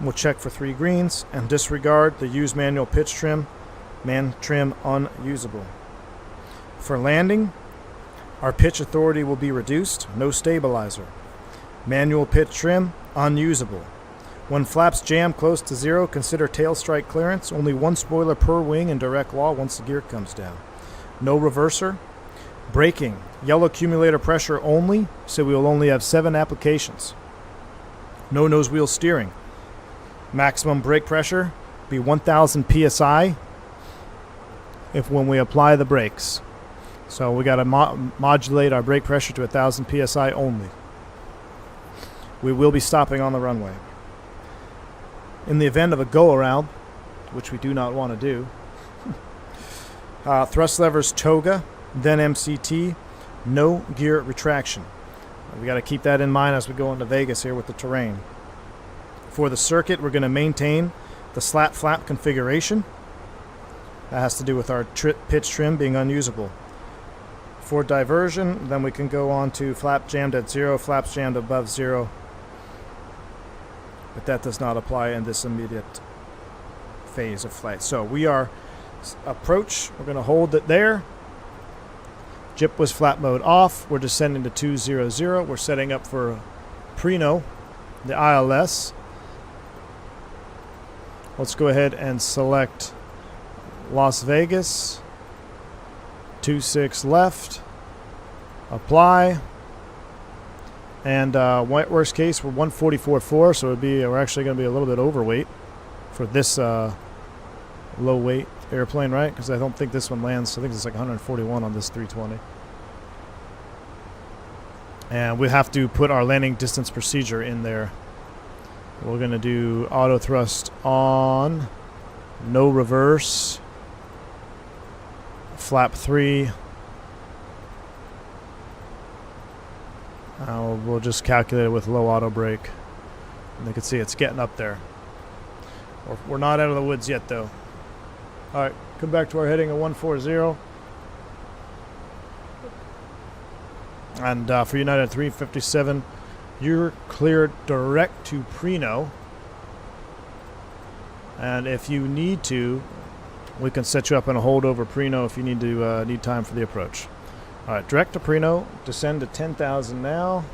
We'll check for 3 greens and disregard the use manual pitch trim. Man trim unusable. For landing, our pitch authority will be reduced, no stabilizer. Manual pitch trim, unusable. When flaps jam close to 0, consider tail strike clearance. Only 1 spoiler per wing in direct law once the gear comes down. No reverser. Braking, yellow accumulator pressure only, so we will only have 7 applications. No nose wheel steering. Maximum brake pressure be 1000 psi when we apply the brakes. So we got to modulate our brake pressure to 1000 psi only. We will be stopping on the runway. In the event of a go-around, which we do not want to do, thrust levers Toga, then MCT, no gear retraction. We got to keep that in mind as we go into Vegas here with the terrain. For the circuit, we're going to maintain the slat flap configuration. That has to do with our pitch trim being unusable. For diversion, then we can go on to flap jammed at 0, flaps jammed above 0. But that does not apply in this immediate phase of flight. So we are approach. We're going to hold it there. Jip was flap mode off. We're descending to 200. We're setting up for Prino, the ILS. Let's go ahead and select Las Vegas. 26 left. Apply. And worst case, we're 144.4, so we're actually going to be a little bit overweight for this low weight airplane, right? Because I don't think this one lands. I think it's like 141 on this 320. And we have to put our landing distance procedure in there. We're going to do auto thrust on, no reverse, flap 3. We'll just calculate it with low auto brake. And you can see it's getting up there. We're not out of the woods yet, though. All right, come back to our heading of 140. And for United 357, you're cleared direct to Preno. And if you need to, we can set you up in a hold over Preno if you need time for the approach. All right, direct to Preno, descend to 10,000 now.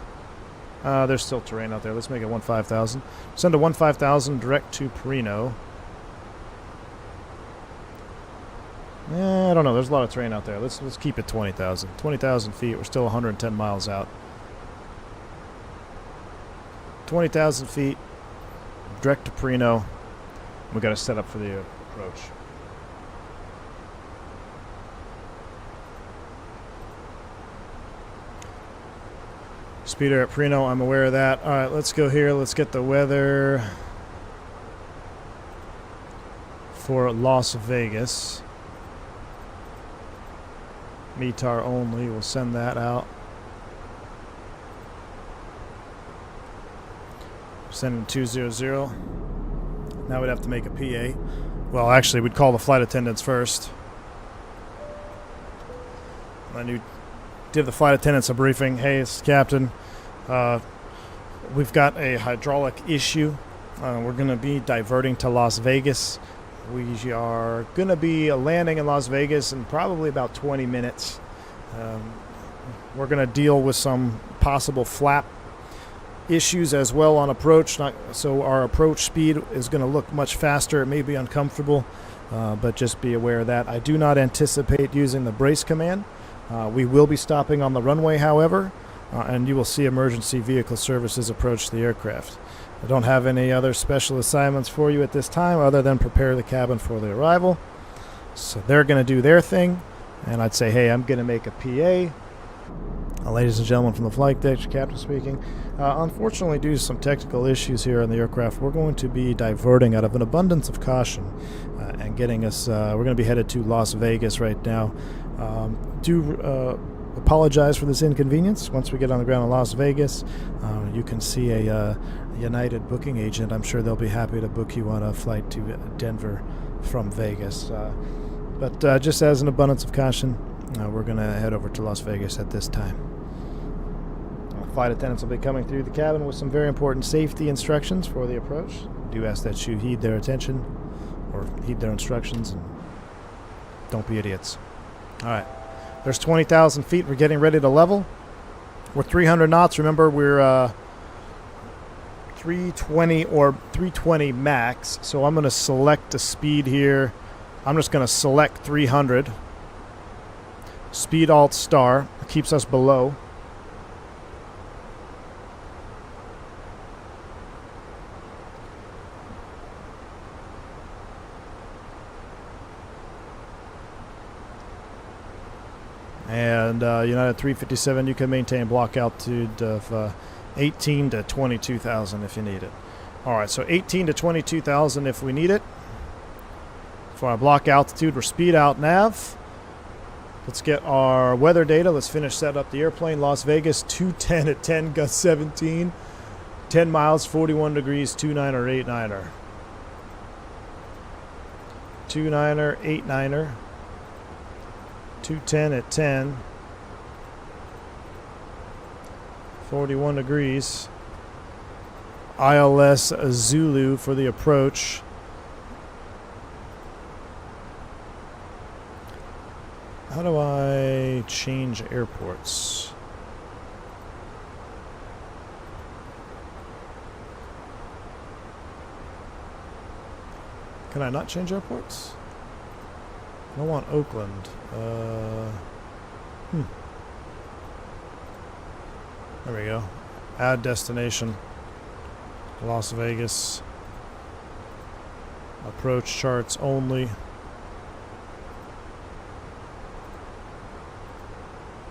There's still terrain out there. Let's make it 15,000. Send to 15,000 direct to Preno. I don't know. There's a lot of terrain out there. Let's keep it 20,000. 20,000 feet. We're still 110 miles out. 20,000 feet, direct to Preno. We got to set up for the approach. Speeder at Preno, I'm aware of that. All right, let's go here. Let's get the weather for Las Vegas. METAR only. We'll send that out. Sending 200. Now we'd have to make a PA. Well, actually, we'd call the flight attendants first. Give the flight attendants a briefing. Hey, it's Captain. We've got a hydraulic issue. We're going to be diverting to Las Vegas. We are going to be landing in Las Vegas in probably about 20 minutes. We're going to deal with some possible flap issues as well on approach. So our approach speed is going to look much faster. It may be uncomfortable, but just be aware of that. I do not anticipate using the brace command. We will be stopping on the runway, however, and you will see emergency vehicle services approach the aircraft. I don't have any other special assignments for you at this time other than prepare the cabin for the arrival. So they're going to do their thing, and I'd say, hey, I'm going to make a PA. Ladies and gentlemen from the flight deck, Captain speaking. Unfortunately, due to some technical issues here on the aircraft, we're going to be diverting out of an abundance of caution and getting us, we're going to be headed to Las Vegas right now. Apologize for this inconvenience. Once we get on the ground in Las Vegas, you can see a United booking agent. I'm sure they'll be happy to book you on a flight to Denver from Vegas. But just as an abundance of caution, we're going to head over to Las Vegas at this time. Flight attendants will be coming through the cabin with some very important safety instructions for the approach. Do ask that you heed their attention or heed their instructions and don't be idiots. All right. There's 20,000 feet. We're getting ready to level. We're 300 knots. Remember, we're 320 or 320 max. So I'm going to select the speed here. I'm just going to select 300. Speed Alt Star keeps us below. And United 357, you can maintain block altitude of 18 to 22,000 if you need it. All right, so 18 to 22,000 if we need it. For our block altitude, we're speed out nav. Let's get our weather data. Let's finish setting up the airplane. Las Vegas, 210 at 10, gust 17. 10 miles, 41 degrees, 29er, 89er. 29er, 89er. 210 at 10. 41 degrees. ILS Zulu for the approach. How do I change airports? Can I not change airports? I want Oakland. There we go. Add destination. Las Vegas. Approach charts only.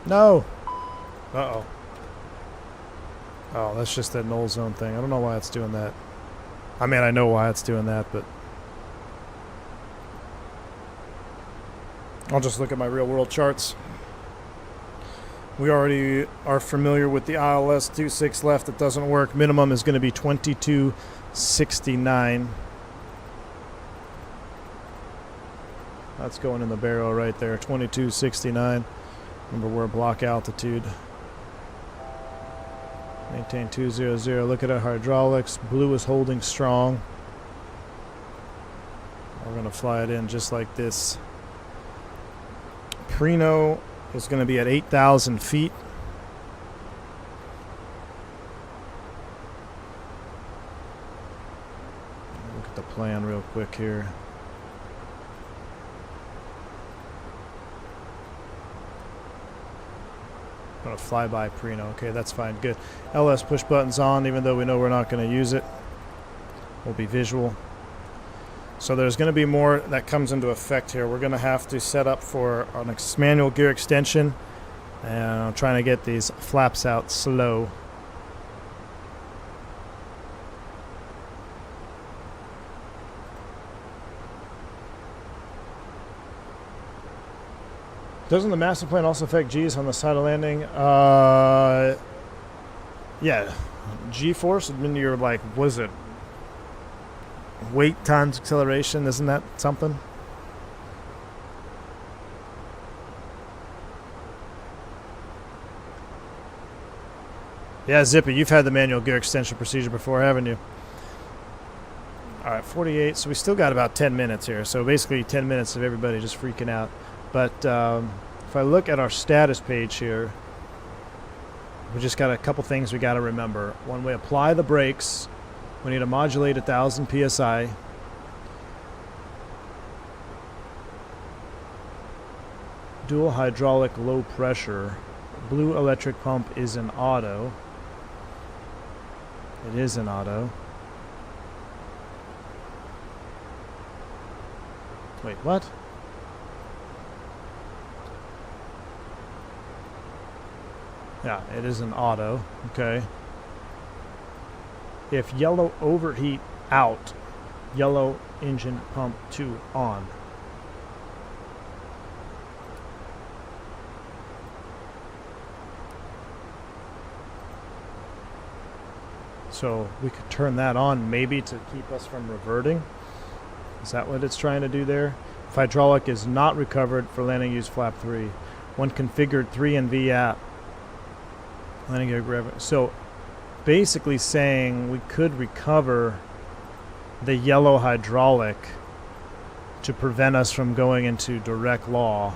No! Uh-oh. Oh, that's just that null zone thing. I don't know why it's doing that. I mean, I know why it's doing that, but... I'll just look at my real-world charts. We already are familiar with the ILS 26 left. It doesn't work. Minimum is going to be 2269. That's going in the barrel right there. 2269. Remember, we're block altitude. Maintain 200. Look at our hydraulics. Blue is holding strong. We're going to fly it in just like this. Preno is going to be at 8,000 feet. Look at the plan real quick here. I'm going to fly by Preno. Okay, that's fine. Good. LS push button's on, even though we know we're not going to use it. We'll be visual. So there's going to be more that comes into effect here. We're going to have to set up for an manual gear extension. And I'm trying to get these flaps out slow. Doesn't the master plan also affect G's on the side of landing? Yeah. G-force would mean you're like, what is it? Weight times acceleration, isn't that something? Yeah, Zippy, you've had the manual gear extension procedure before, haven't you? Alright, 48, so we still got about 10 minutes here. So basically 10 minutes of everybody just freaking out. But if I look at our status page here, we just got a couple things we got to remember. When we apply the brakes, we need to modulate 1,000 psi. Dual hydraulic low pressure. Blue electric pump is in auto. It is in auto. Wait, what? Yeah, it is in auto. Okay. If yellow overheat out, yellow engine pump 2 on. So we could turn that on maybe to keep us from reverting. Is that what it's trying to do there? If hydraulic is not recovered for landing, use flap 3. When configured 3 and V app. Landing gear. So basically saying we could recover the yellow hydraulic to prevent us from going into direct law.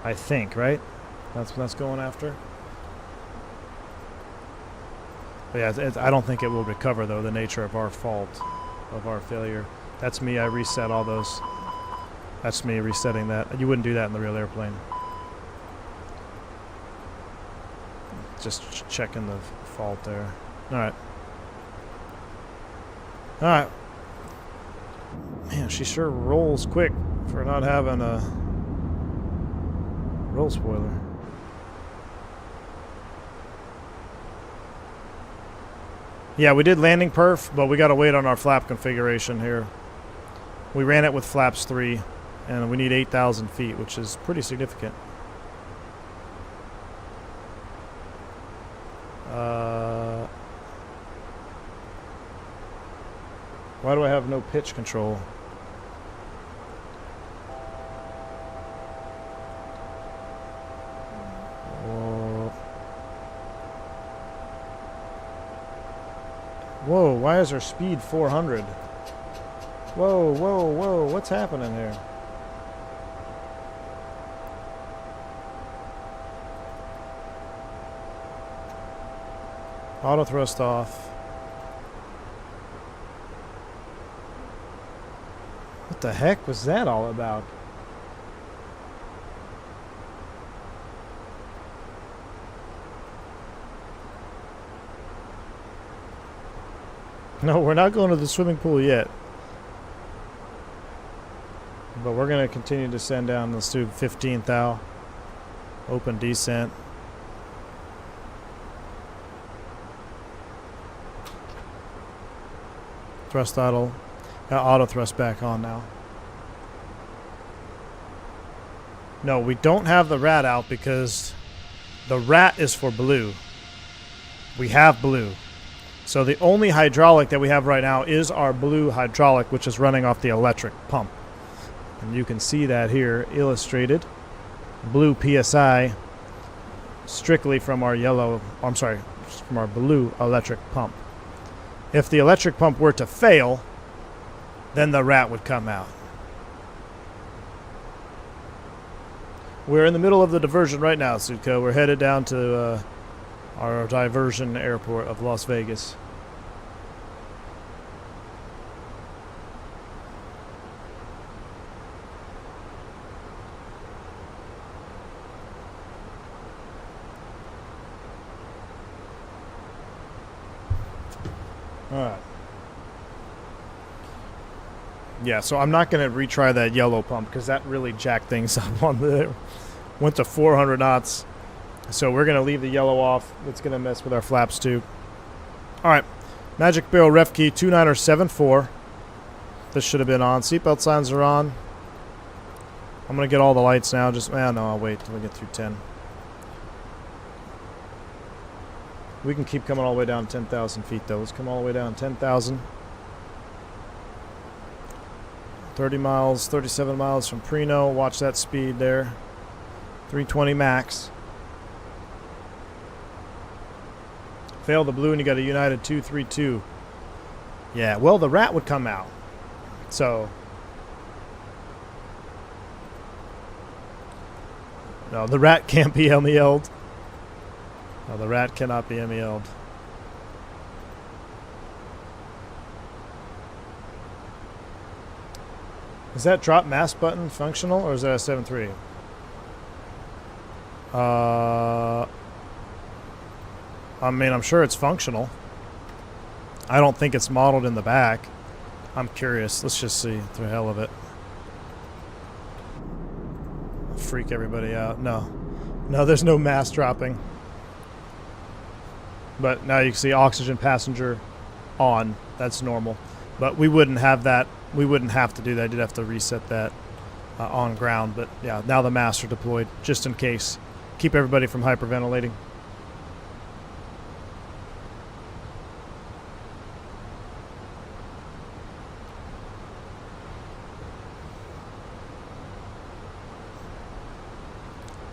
I think, right? That's what that's going after. But yeah, I don't think it will recover, though, the nature of our fault, of our failure. That's me. I reset all those. That's me resetting that. You wouldn't do that in the real airplane. Just checking the fault there. Alright. Alright. Man, she sure rolls quick for not having a roll spoiler. Yeah, we did landing perf, but we gotta wait on our flap configuration here. We ran it with flaps 3, and we need 8,000 feet, which is pretty significant. Why do I have no pitch control? Whoa. Whoa, why is our speed 400? Whoa, whoa, whoa, what's happening here? Auto thrust off. What the heck was that all about? No, we're not going to the swimming pool yet. But we're going to continue to send down. Let's do 15 thou. Open descent. Thrust throttle. Auto thrust back on now. No, we don't have the rat out because the rat is for blue. We have blue. So the only hydraulic that we have right now is our blue hydraulic, which is running off the electric pump. And you can see that here illustrated. Blue PSI strictly from our yellow, I'm sorry, from our blue electric pump. If the electric pump were to fail, then the rat would come out. We're in the middle of the diversion right now, Sutko. We're headed down to our diversion airport of Las Vegas. All right. Yeah, so I'm not going to retry that yellow pump because that really jacked things up on there. Went to 400 knots. So we're going to leave the yellow off. It's going to mess with our flaps too. All right. Magic Barrel ref key 2974. This should have been on. Seatbelt signs are on. I'm going to get all the lights now. Just, no, I'll wait till we get through 10. We can keep coming all the way down 10,000 feet though. Let's come all the way down 10,000. 30 miles, 37 miles from Preno. Watch that speed there. 320 max. Fail the blue and you got a United 232. Yeah, well, the rat would come out. So. No, the rat can't be MEL'd. No, the rat cannot be MEL'd. Is that drop mast button functional or is that a 7.3? I mean, I'm sure it's functional. I don't think it's modeled in the back. I'm curious. Let's just see for the hell of it. Freak everybody out. No. No, there's no mast dropping. But now you can see oxygen passenger on. That's normal. But we wouldn't have that. We wouldn't have to do that. I did have to reset that on ground. But yeah, now the masts are deployed just in case. Keep everybody from hyperventilating.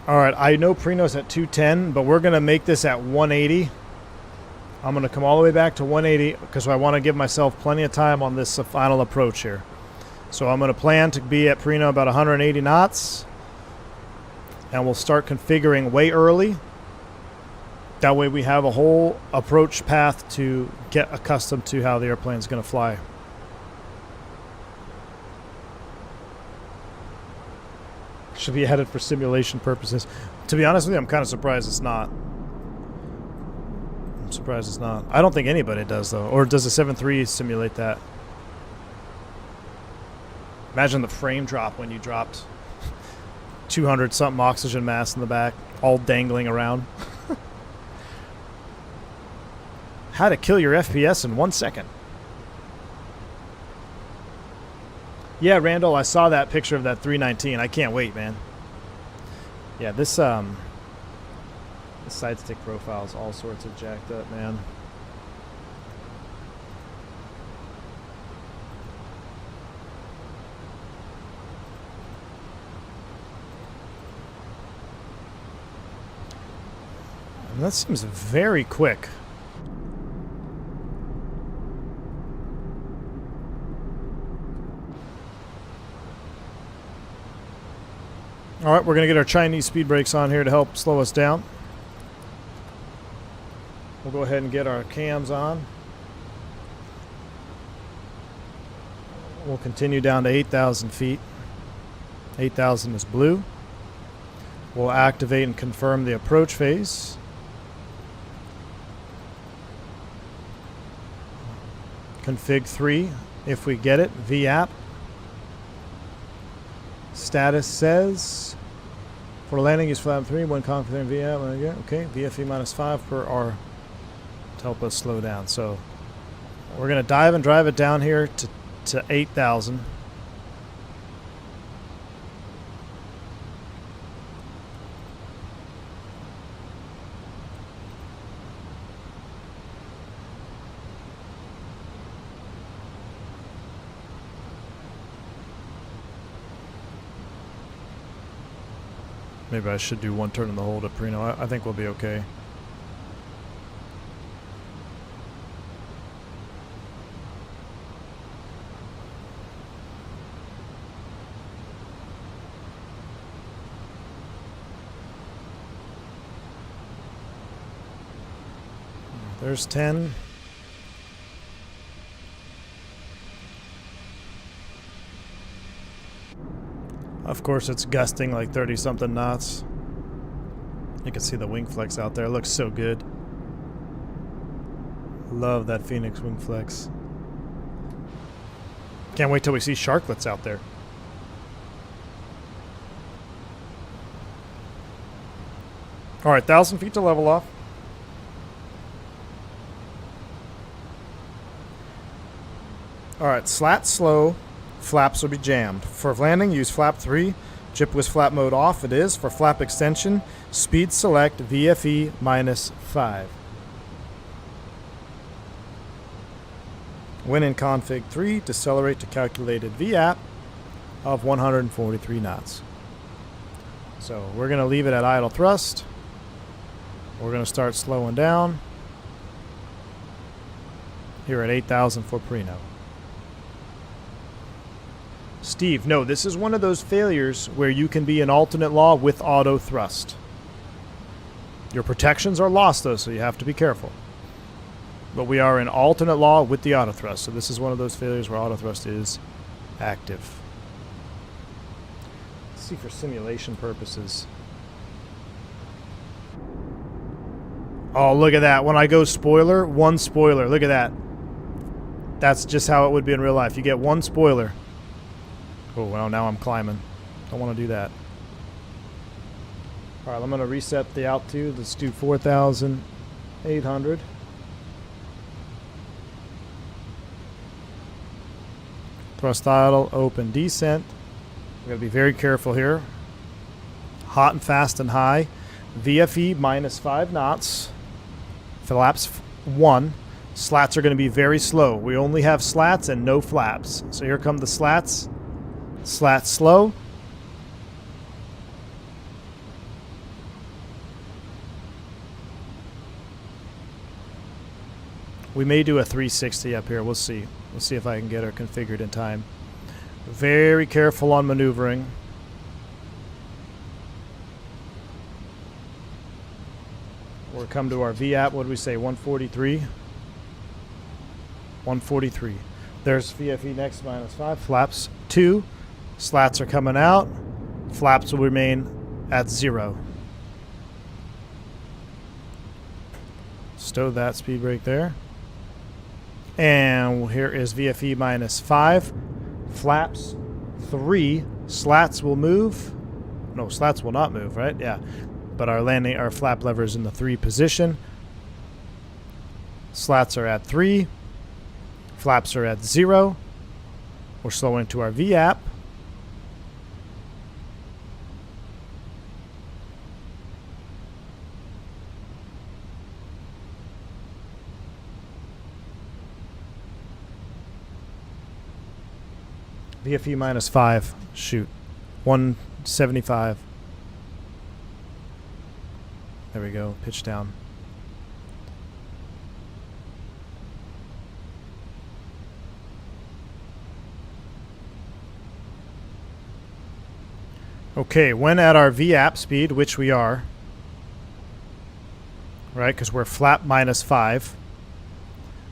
All right, I know Preno's at 210, but we're going to make this at 180. I'm going to come all the way back to 180 because I want to give myself plenty of time on this final approach here. So I'm going to plan to be at Preno about 180 knots. And we'll start configuring way early. That way we have a whole approach path to get accustomed to how the airplane's going to fly. Should be added for simulation purposes. To be honest with you, I'm kind of surprised it's not. I'm surprised it's not. I don't think anybody does, though. Or does the 7.3 simulate that? Imagine the frame drop when you dropped 200-something oxygen mass in the back, all dangling around. How to kill your FPS in 1 second. Yeah, Randall, I saw that picture of that 319. I can't wait, man. Yeah, this side stick profile is all sorts of jacked up, man. And that seems very quick. All right, we're going to get our Chinese speed brakes on here to help slow us down. We'll go ahead and get our cams on. We'll continue down to 8,000 feet. 8,000 is blue. We'll activate and confirm the approach phase. Config 3, if we get it. VApp. Status says, for landing, use flap 3, when configuring VApp. Okay, VFE -5 per R to help us slow down. So we're going to dive and drive it down here to 8,000. Maybe I should do one turn in the hold at Preno. I think we'll be okay. There's 10. Of course, it's gusting like 30-something knots. You can see the wing flex out there. It looks so good. Love that Fenix wing flex. Can't wait till we see sharklets out there. All right, 1,000 feet to level off. All right, slat slow. Flaps will be jammed. For landing, use flap 3. Jip with flap mode off. It is. For flap extension, speed select VFE -5. When in config 3, decelerate to calculated VAP of 143 knots. So we're going to leave it at idle thrust. We're going to start slowing down. Here at 8,000 for Preno. Steve, no, this is one of those failures where you can be an alternate law with auto thrust. Your protections are lost, though, so you have to be careful. But we are in alternate law with the auto thrust, so this is one of those failures where auto thrust is active. Let's see for simulation purposes. Oh, look at that. When I go spoiler, one spoiler. Look at that. That's just how it would be in real life. You get one spoiler. Oh, well, now I'm climbing. Don't want to do that. All right, I'm going to reset the altitude. Let's do 4,800. Thrust idle, open, descent. We're going to be very careful here. Hot and fast and high. VFE -5 knots. Flaps 1. Slats are going to be very slow. We only have slats and no flaps. So here come the slats. Slat slow. We may do a 360 up here. We'll see. We'll see if I can get her configured in time. Very careful on maneuvering. We'll come to our VAP. What did we say? 143? 143. There's VFE next -5. Flaps 2. Slats are coming out. Flaps will remain at 0. Stow that speed brake there. And here is VFE -5. Flaps 3. Slats will move. No, slats will not move, right? Yeah. But our flap lever is in the 3 position. Slats are at 3. Flaps are at 0. We're slowing to our VAP. VFE -5. Shoot. 175. There we go. Pitch down. Okay, when at our VAP speed, which we are, right, because we're flap -5.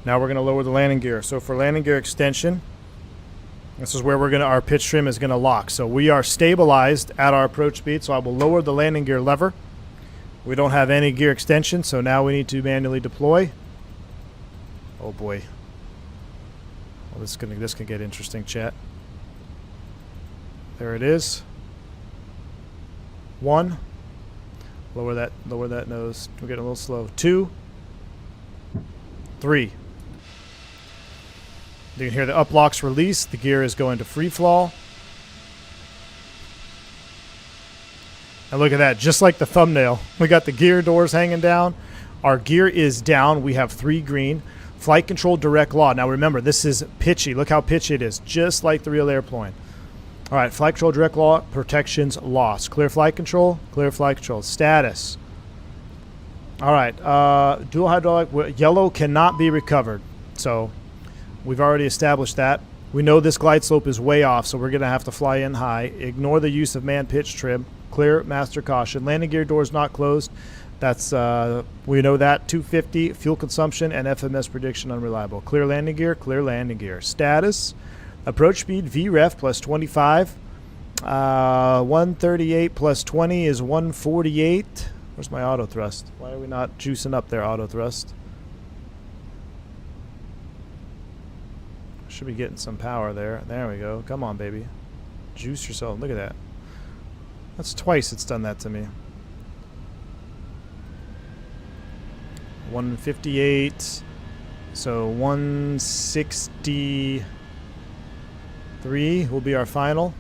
Now we're going to lower the landing gear. So for landing gear extension, this is where our pitch trim is going to lock. So we are stabilized at our approach speed, so I will lower the landing gear lever. We don't have any gear extension, so now we need to manually deploy. Oh boy. Well, this can get interesting, chat. There it is. 1. Lower that nose. We're getting a little slow. 2. 3. You can hear the uplocks release. The gear is going to free fall. And look at that, just like the thumbnail. We got the gear doors hanging down. Our gear is down. We have 3 green. Flight control direct law. Now remember, this is pitchy. Look how pitchy it is, just like the real airplane. All right, flight control direct law, protections lost. Clear flight control, clear flight control. Status. All right, dual hydraulic, yellow cannot be recovered. So we've already established that. We know this glide slope is way off, so we're gonna have to fly in high. Ignore the use of man pitch trim. Clear master caution. Landing gear doors not closed. That's, we know that. 250, fuel consumption, and FMS prediction unreliable. Clear landing gear, clear landing gear. Status, approach speed, VREF plus 25. 138 plus 20 is 148. Where's my auto thrust? Why are we not juicing up there, auto thrust? Should be getting some power there. There we go. Come on, baby. Juice yourself. Look at that. That's twice it's done that to me. 158. So 163 will be our final.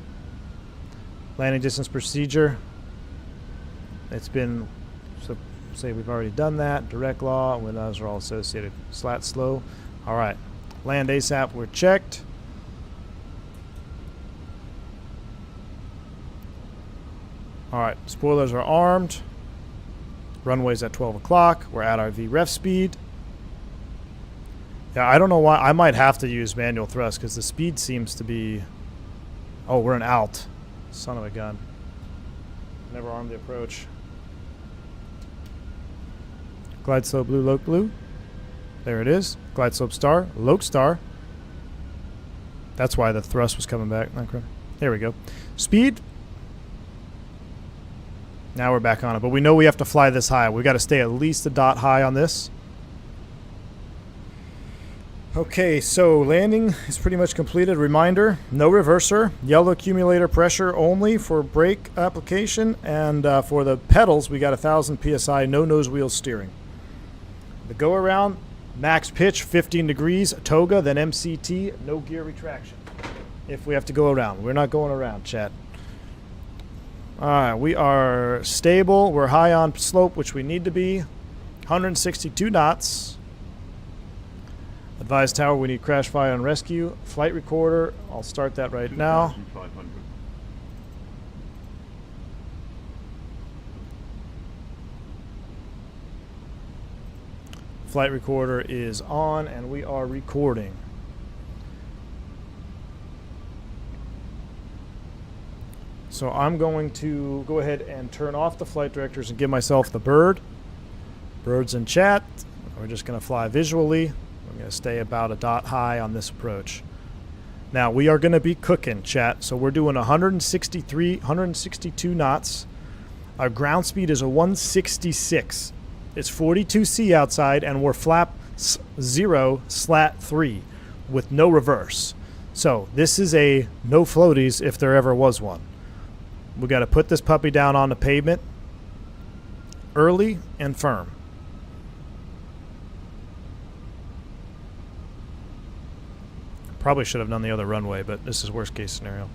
Landing distance procedure. It's been, so say we've already done that. Direct law, windows are all associated. Slat slow. All right. Land ASAP, we're checked. All right, spoilers are armed. Runway's at 12 o'clock. We're at our VREF speed. Yeah, I don't know why. I might have to use manual thrust because the speed seems to be... Oh, we're in alt. Son of a gun. Never armed the approach. Glide slope blue, loc blue. There it is. Glide slope star, loc star. That's why the thrust was coming back. Okay. There we go. Speed. Now we're back on it, but we know we have to fly this high. We've got to stay at least a dot high on this. Okay, so landing is pretty much completed. Reminder, no reverser, yellow accumulator pressure only for brake application, and for the pedals, we got 1,000 PSI, no nose wheel steering. The go around, max pitch, 15 degrees, Toga, then MCT, no gear retraction. If we have to go around. We're not going around, chat. Alright, we are stable. We're high on slope, which we need to be. 162 knots. Advised tower, we need crash, fire, and rescue. Flight recorder, I'll start that right now. Flight recorder is on, and we are recording. So I'm going to go ahead and turn off the flight directors and give myself the bird. Bird's in chat. We're just going to fly visually. We're going to stay about a dot high on this approach. Now we are going to be cooking, chat. So we're doing 162 knots. Our ground speed is a 166. It's 42C outside, and we're flap 0, slat 3 with no reverse. So this is a no floaties if there ever was one. We got to put this puppy down on the pavement early and firm. Probably should have done the other runway, but this is worst case scenario.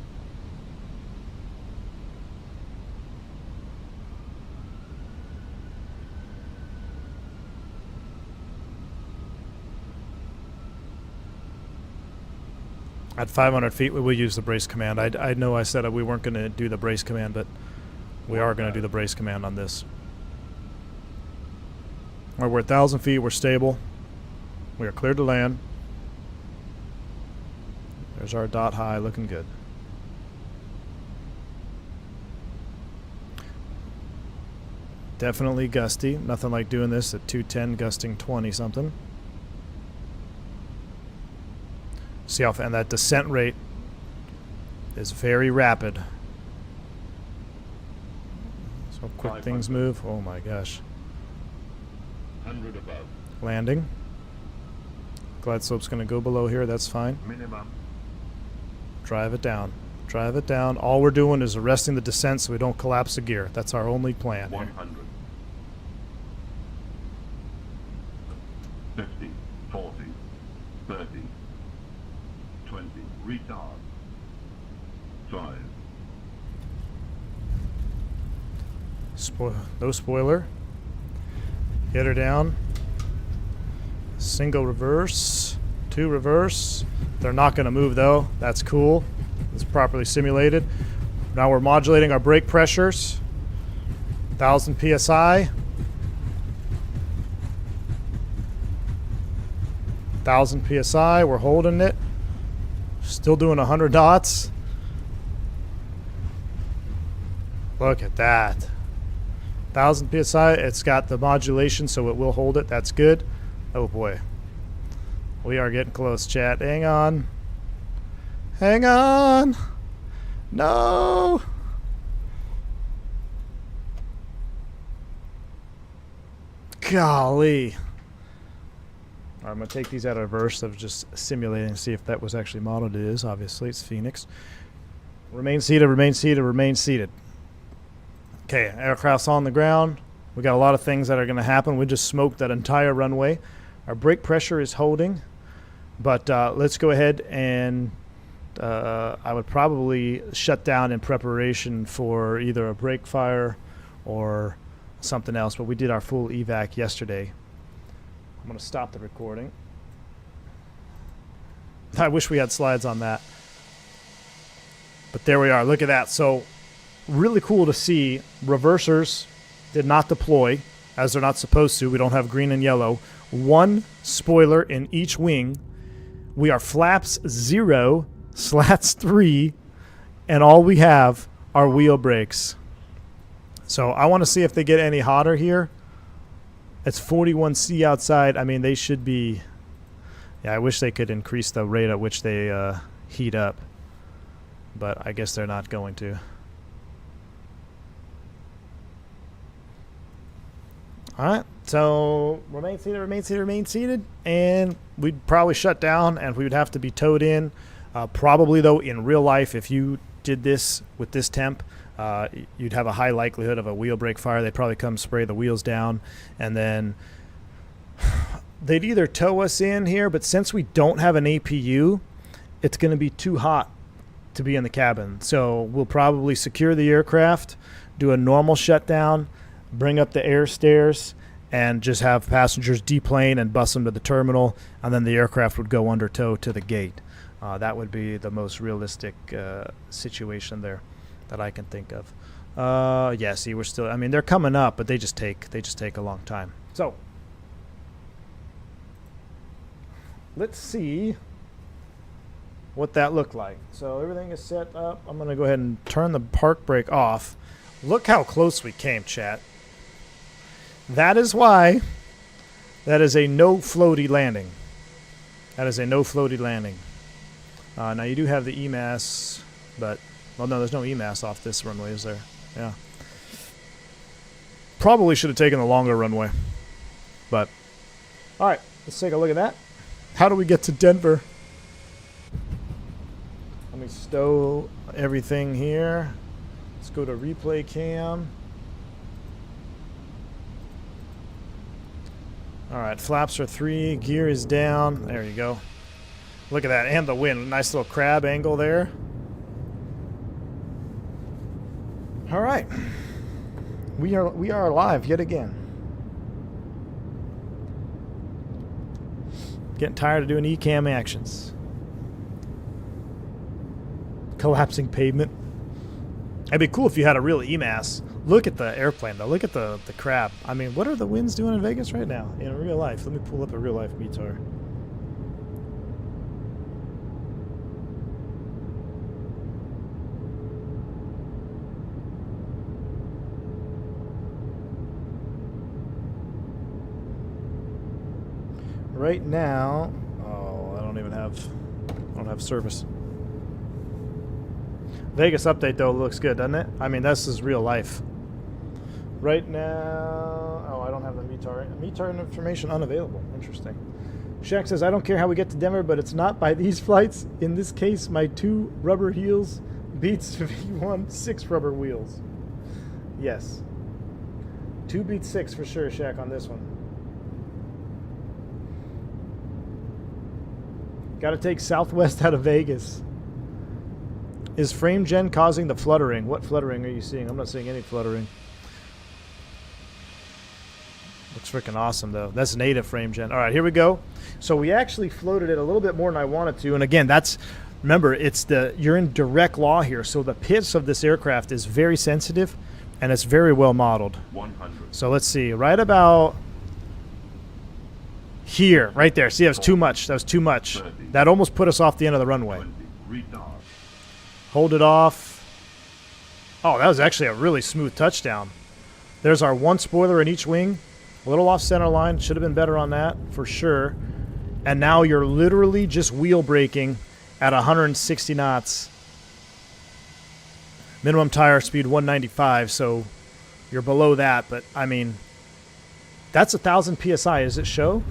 At 500 feet, we will use the brace command. I know I said we weren't going to do the brace command, but we are going to do the brace command on this. All right, we're at 1,000 feet. We're stable. We are cleared to land. There's our dot high, looking good. Definitely gusty. Nothing like doing this at 210, gusting 20 something. See how, and that descent rate is very rapid. So quick things move. Oh my gosh. 100 above. Landing. glide slope's going to go below here. That's fine. Minimum. Drive it down. Drive it down. All we're doing is arresting the descent so we don't collapse the gear. That's our only plan. 100. 50. 40. 30. 20. Retard. 5. No spoiler. Get her down. Single reverse. 2 reverse. They're not going to move though. That's cool. It's properly simulated. Now we're modulating our brake pressures. 1000 psi. 1000 psi. We're holding it. Still doing 100 knots. Look at that. 1000 psi. It's got the modulation, so it will hold it. That's good. Oh boy. We are getting close, chat. Hang on. Hang on. No. Golly. All right, I'm going to take these out of reverse of just simulating, see if that was actually modeled. It is, obviously. It's Fenix. Remain seated, remain seated, remain seated. Okay, aircraft's on the ground. We got a lot of things that are going to happen. We just smoked that entire runway. Our brake pressure is holding. But let's go ahead and I would probably shut down in preparation for either a brake fire or something else. But we did our full evac yesterday. I'm going to stop the recording. I wish we had slides on that. But there we are. Look at that. So really cool to see. Reversers did not deploy, as they're not supposed to. We don't have green and yellow. 1 spoiler in each wing. We are flaps 0, slats 3, and all we have are wheel brakes. So I want to see if they get any hotter here. It's 41C outside. I mean, they should be... Yeah, I wish they could increase the rate at which they heat up. But I guess they're not going to. All right, so remain seated, remain seated, remain seated, and we'd probably shut down, and we would have to be towed in. Probably, though, in real life, if you did this with this temp, you'd have a high likelihood of a wheel brake fire. They'd probably come spray the wheels down, and then they'd either tow us in here, but since we don't have an APU, it's going to be too hot to be in the cabin. So we'll probably secure the aircraft, do a normal shutdown, bring up the air stairs, and just have passengers deplane and bus them to the terminal, and then the aircraft would go under tow to the gate. That would be the most realistic situation there that I can think of. Yeah, see, we're still... I mean, they're coming up, but they just take a long time. So let's see what that looked like. So everything is set up. I'm going to go ahead and turn the park brake off. Look how close we came, chat. That is why that is a no floaty landing. That is a no floaty landing. Now you do have the EMAS, but... Well, no, there's no EMAS off this runway, is there? Yeah. Probably should have taken the longer runway. But, all right, let's take a look at that. How do we get to Denver? Let me stow everything here. Let's go to replay cam. All right, flaps are 3, gear is down. There you go. Look at that, and the wind. Nice little crab angle there. All right, we are alive yet again. Getting tired of doing ECAM actions. Collapsing pavement. It'd be cool if you had a real EMAS. Look at the airplane though. Look at the crab. I mean, what are the winds doing in Vegas right now in real life? Let me pull up a real life METAR. Right now, oh, I don't have service. Vegas update though looks good, doesn't it? I mean, this is real life. Right now, oh, I don't have the METAR. METAR information unavailable. Interesting. Shaq says, I don't care how we get to Denver, but it's not by these flights. In this case, my 2 rubber heels beats V1 6 rubber wheels. Yes. 2 beats 6 for sure, Shaq, on this one. Got to take Southwest out of Vegas. Is frame gen causing the fluttering? What fluttering are you seeing? I'm not seeing any fluttering. Looks freaking awesome, though. That's native frame gen. All right, here we go. So we actually floated it a little bit more than I wanted to. And again, that's, remember, you're in direct law here. So the pitch of this aircraft is very sensitive, and it's very well modeled. 100. So let's see, right about here, right there. See, that was too much. That was too much. 30. That almost put us off the end of the runway. 20. Retard. Hold it off. Oh, that was actually a really smooth touchdown. There's our 1 spoiler in each wing. A little off center line. Should have been better on that, for sure. And now you're literally just wheel braking at 160 knots. Minimum tire speed 195, so you're below that. But, I mean, that's 1,000 PSI. Does it show?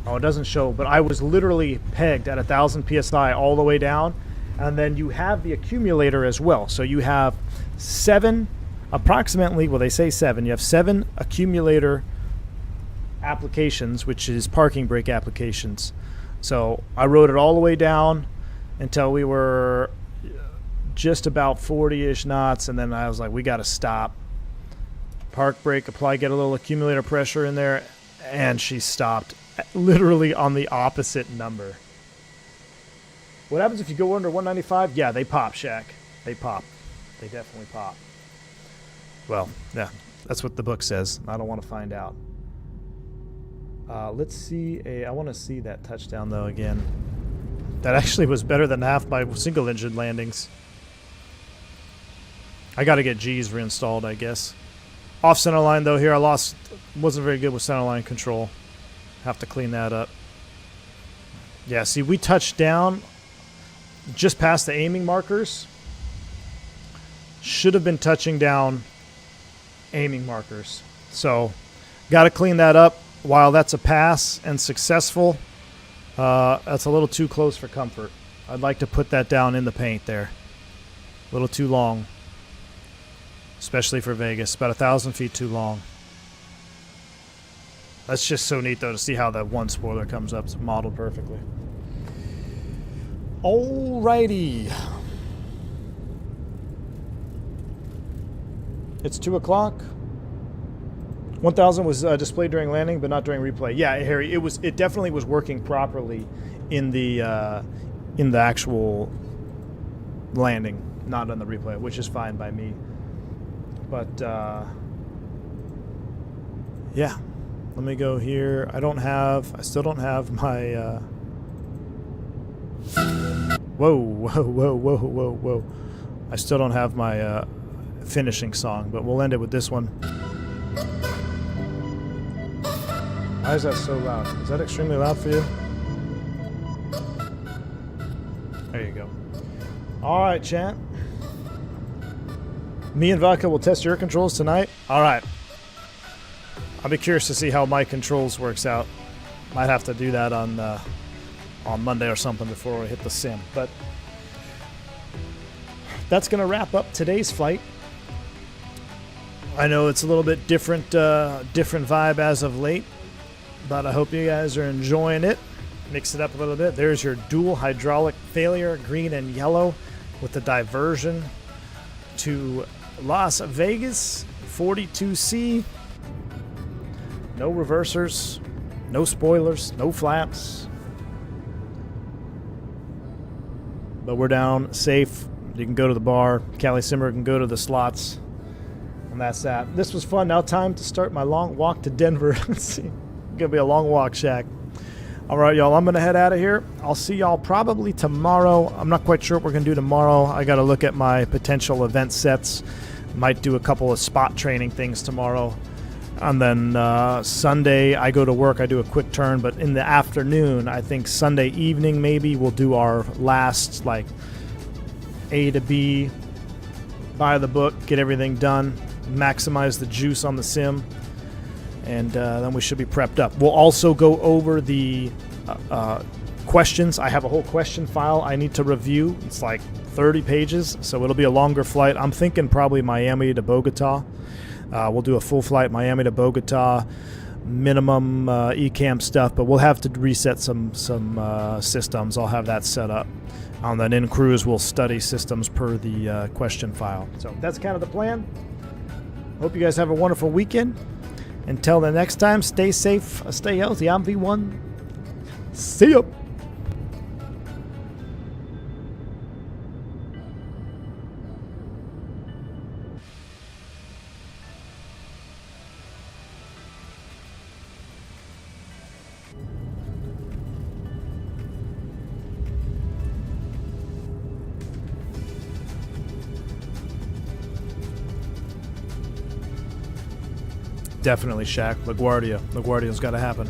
Oh, it doesn't show. But I was literally pegged at 1,000 PSI all the way down. And then you have the accumulator as well. So you have 7, approximately, well, they say 7. You have 7 accumulator applications, which is parking brake applications. So I rode it all the way down until we were just about 40-ish knots. And then I was like, we got to stop. Park brake, apply, get a little accumulator pressure in there. And she stopped literally on the opposite number. What happens if you go under 195? Yeah, they pop, Shaq. They pop. They definitely pop. Well, yeah, that's what the book says. I don't want to find out. Let's see. I want to see that touchdown, though, again. That actually was better than half my single-engine landings. I got to get G's reinstalled, I guess. Off center line, though, here I wasn't very good with center line control. Have to clean that up. Yeah, see, we touched down just past the aiming markers. Should have been touching down aiming markers. So, got to clean that up. While that's a pass and successful, that's a little too close for comfort. I'd like to put that down in the paint there. A little too long. Especially for Vegas. About 1,000 feet too long. That's just so neat, though, to see how that 1 spoiler comes up. It's modeled perfectly. Alrighty. It's 2 o'clock. 1,000 was displayed during landing, but not during replay. Yeah, Harry, it definitely was working properly in the actual landing, not on the replay, which is fine by me. But yeah, let me go here. I still don't have my. Whoa! I still don't have my finishing song, but we'll end it with this one. Why is that so loud? Is that extremely loud for you? There you go. All right, chat. Me and Vodka will test your controls tonight. All right. I'll be curious to see how my controls works out. Might have to do that on Monday or something before we hit the sim. But that's going to wrap up today's flight. I know it's a little bit different vibe as of late, but I hope you guys are enjoying it. Mix it up a little bit. There's your dual hydraulic failure, green and yellow, with the diversion to Las Vegas, 42C. No reversers, no spoilers, no flaps. But we're down, safe. You can go to the bar. Callie Simmer can go to the slots. And that's that. This was fun. Now time to start my long walk to Denver. Let's see. It's going to be a long walk, Shaq. All right, y'all. I'm going to head out of here. I'll see y'all probably tomorrow. I'm not quite sure what we're going to do tomorrow. I got to look at my potential event sets. Might do a couple of spot training things tomorrow. And then Sunday, I go to work. I do a quick turn. But in the afternoon, I think Sunday evening maybe, we'll do our last, like, A to B, buy the book, get everything done, maximize the juice on the sim. and then we should be prepped up. We'll also go over the questions. I have a whole question file I need to review. It's like 30 pages, so it'll be a longer flight. I'm thinking probably Miami to Bogota. We'll do a full flight Miami to Bogota, minimum ECAM stuff, but we'll have to reset some systems. I'll have that set up. And then in cruise, we'll study systems per the question file. So that's kind of the plan. Hope you guys have a wonderful weekend. Until the next time, stay safe, stay healthy. I'm V1. See ya. Definitely Shaq. LaGuardia. LaGuardia's got to happen.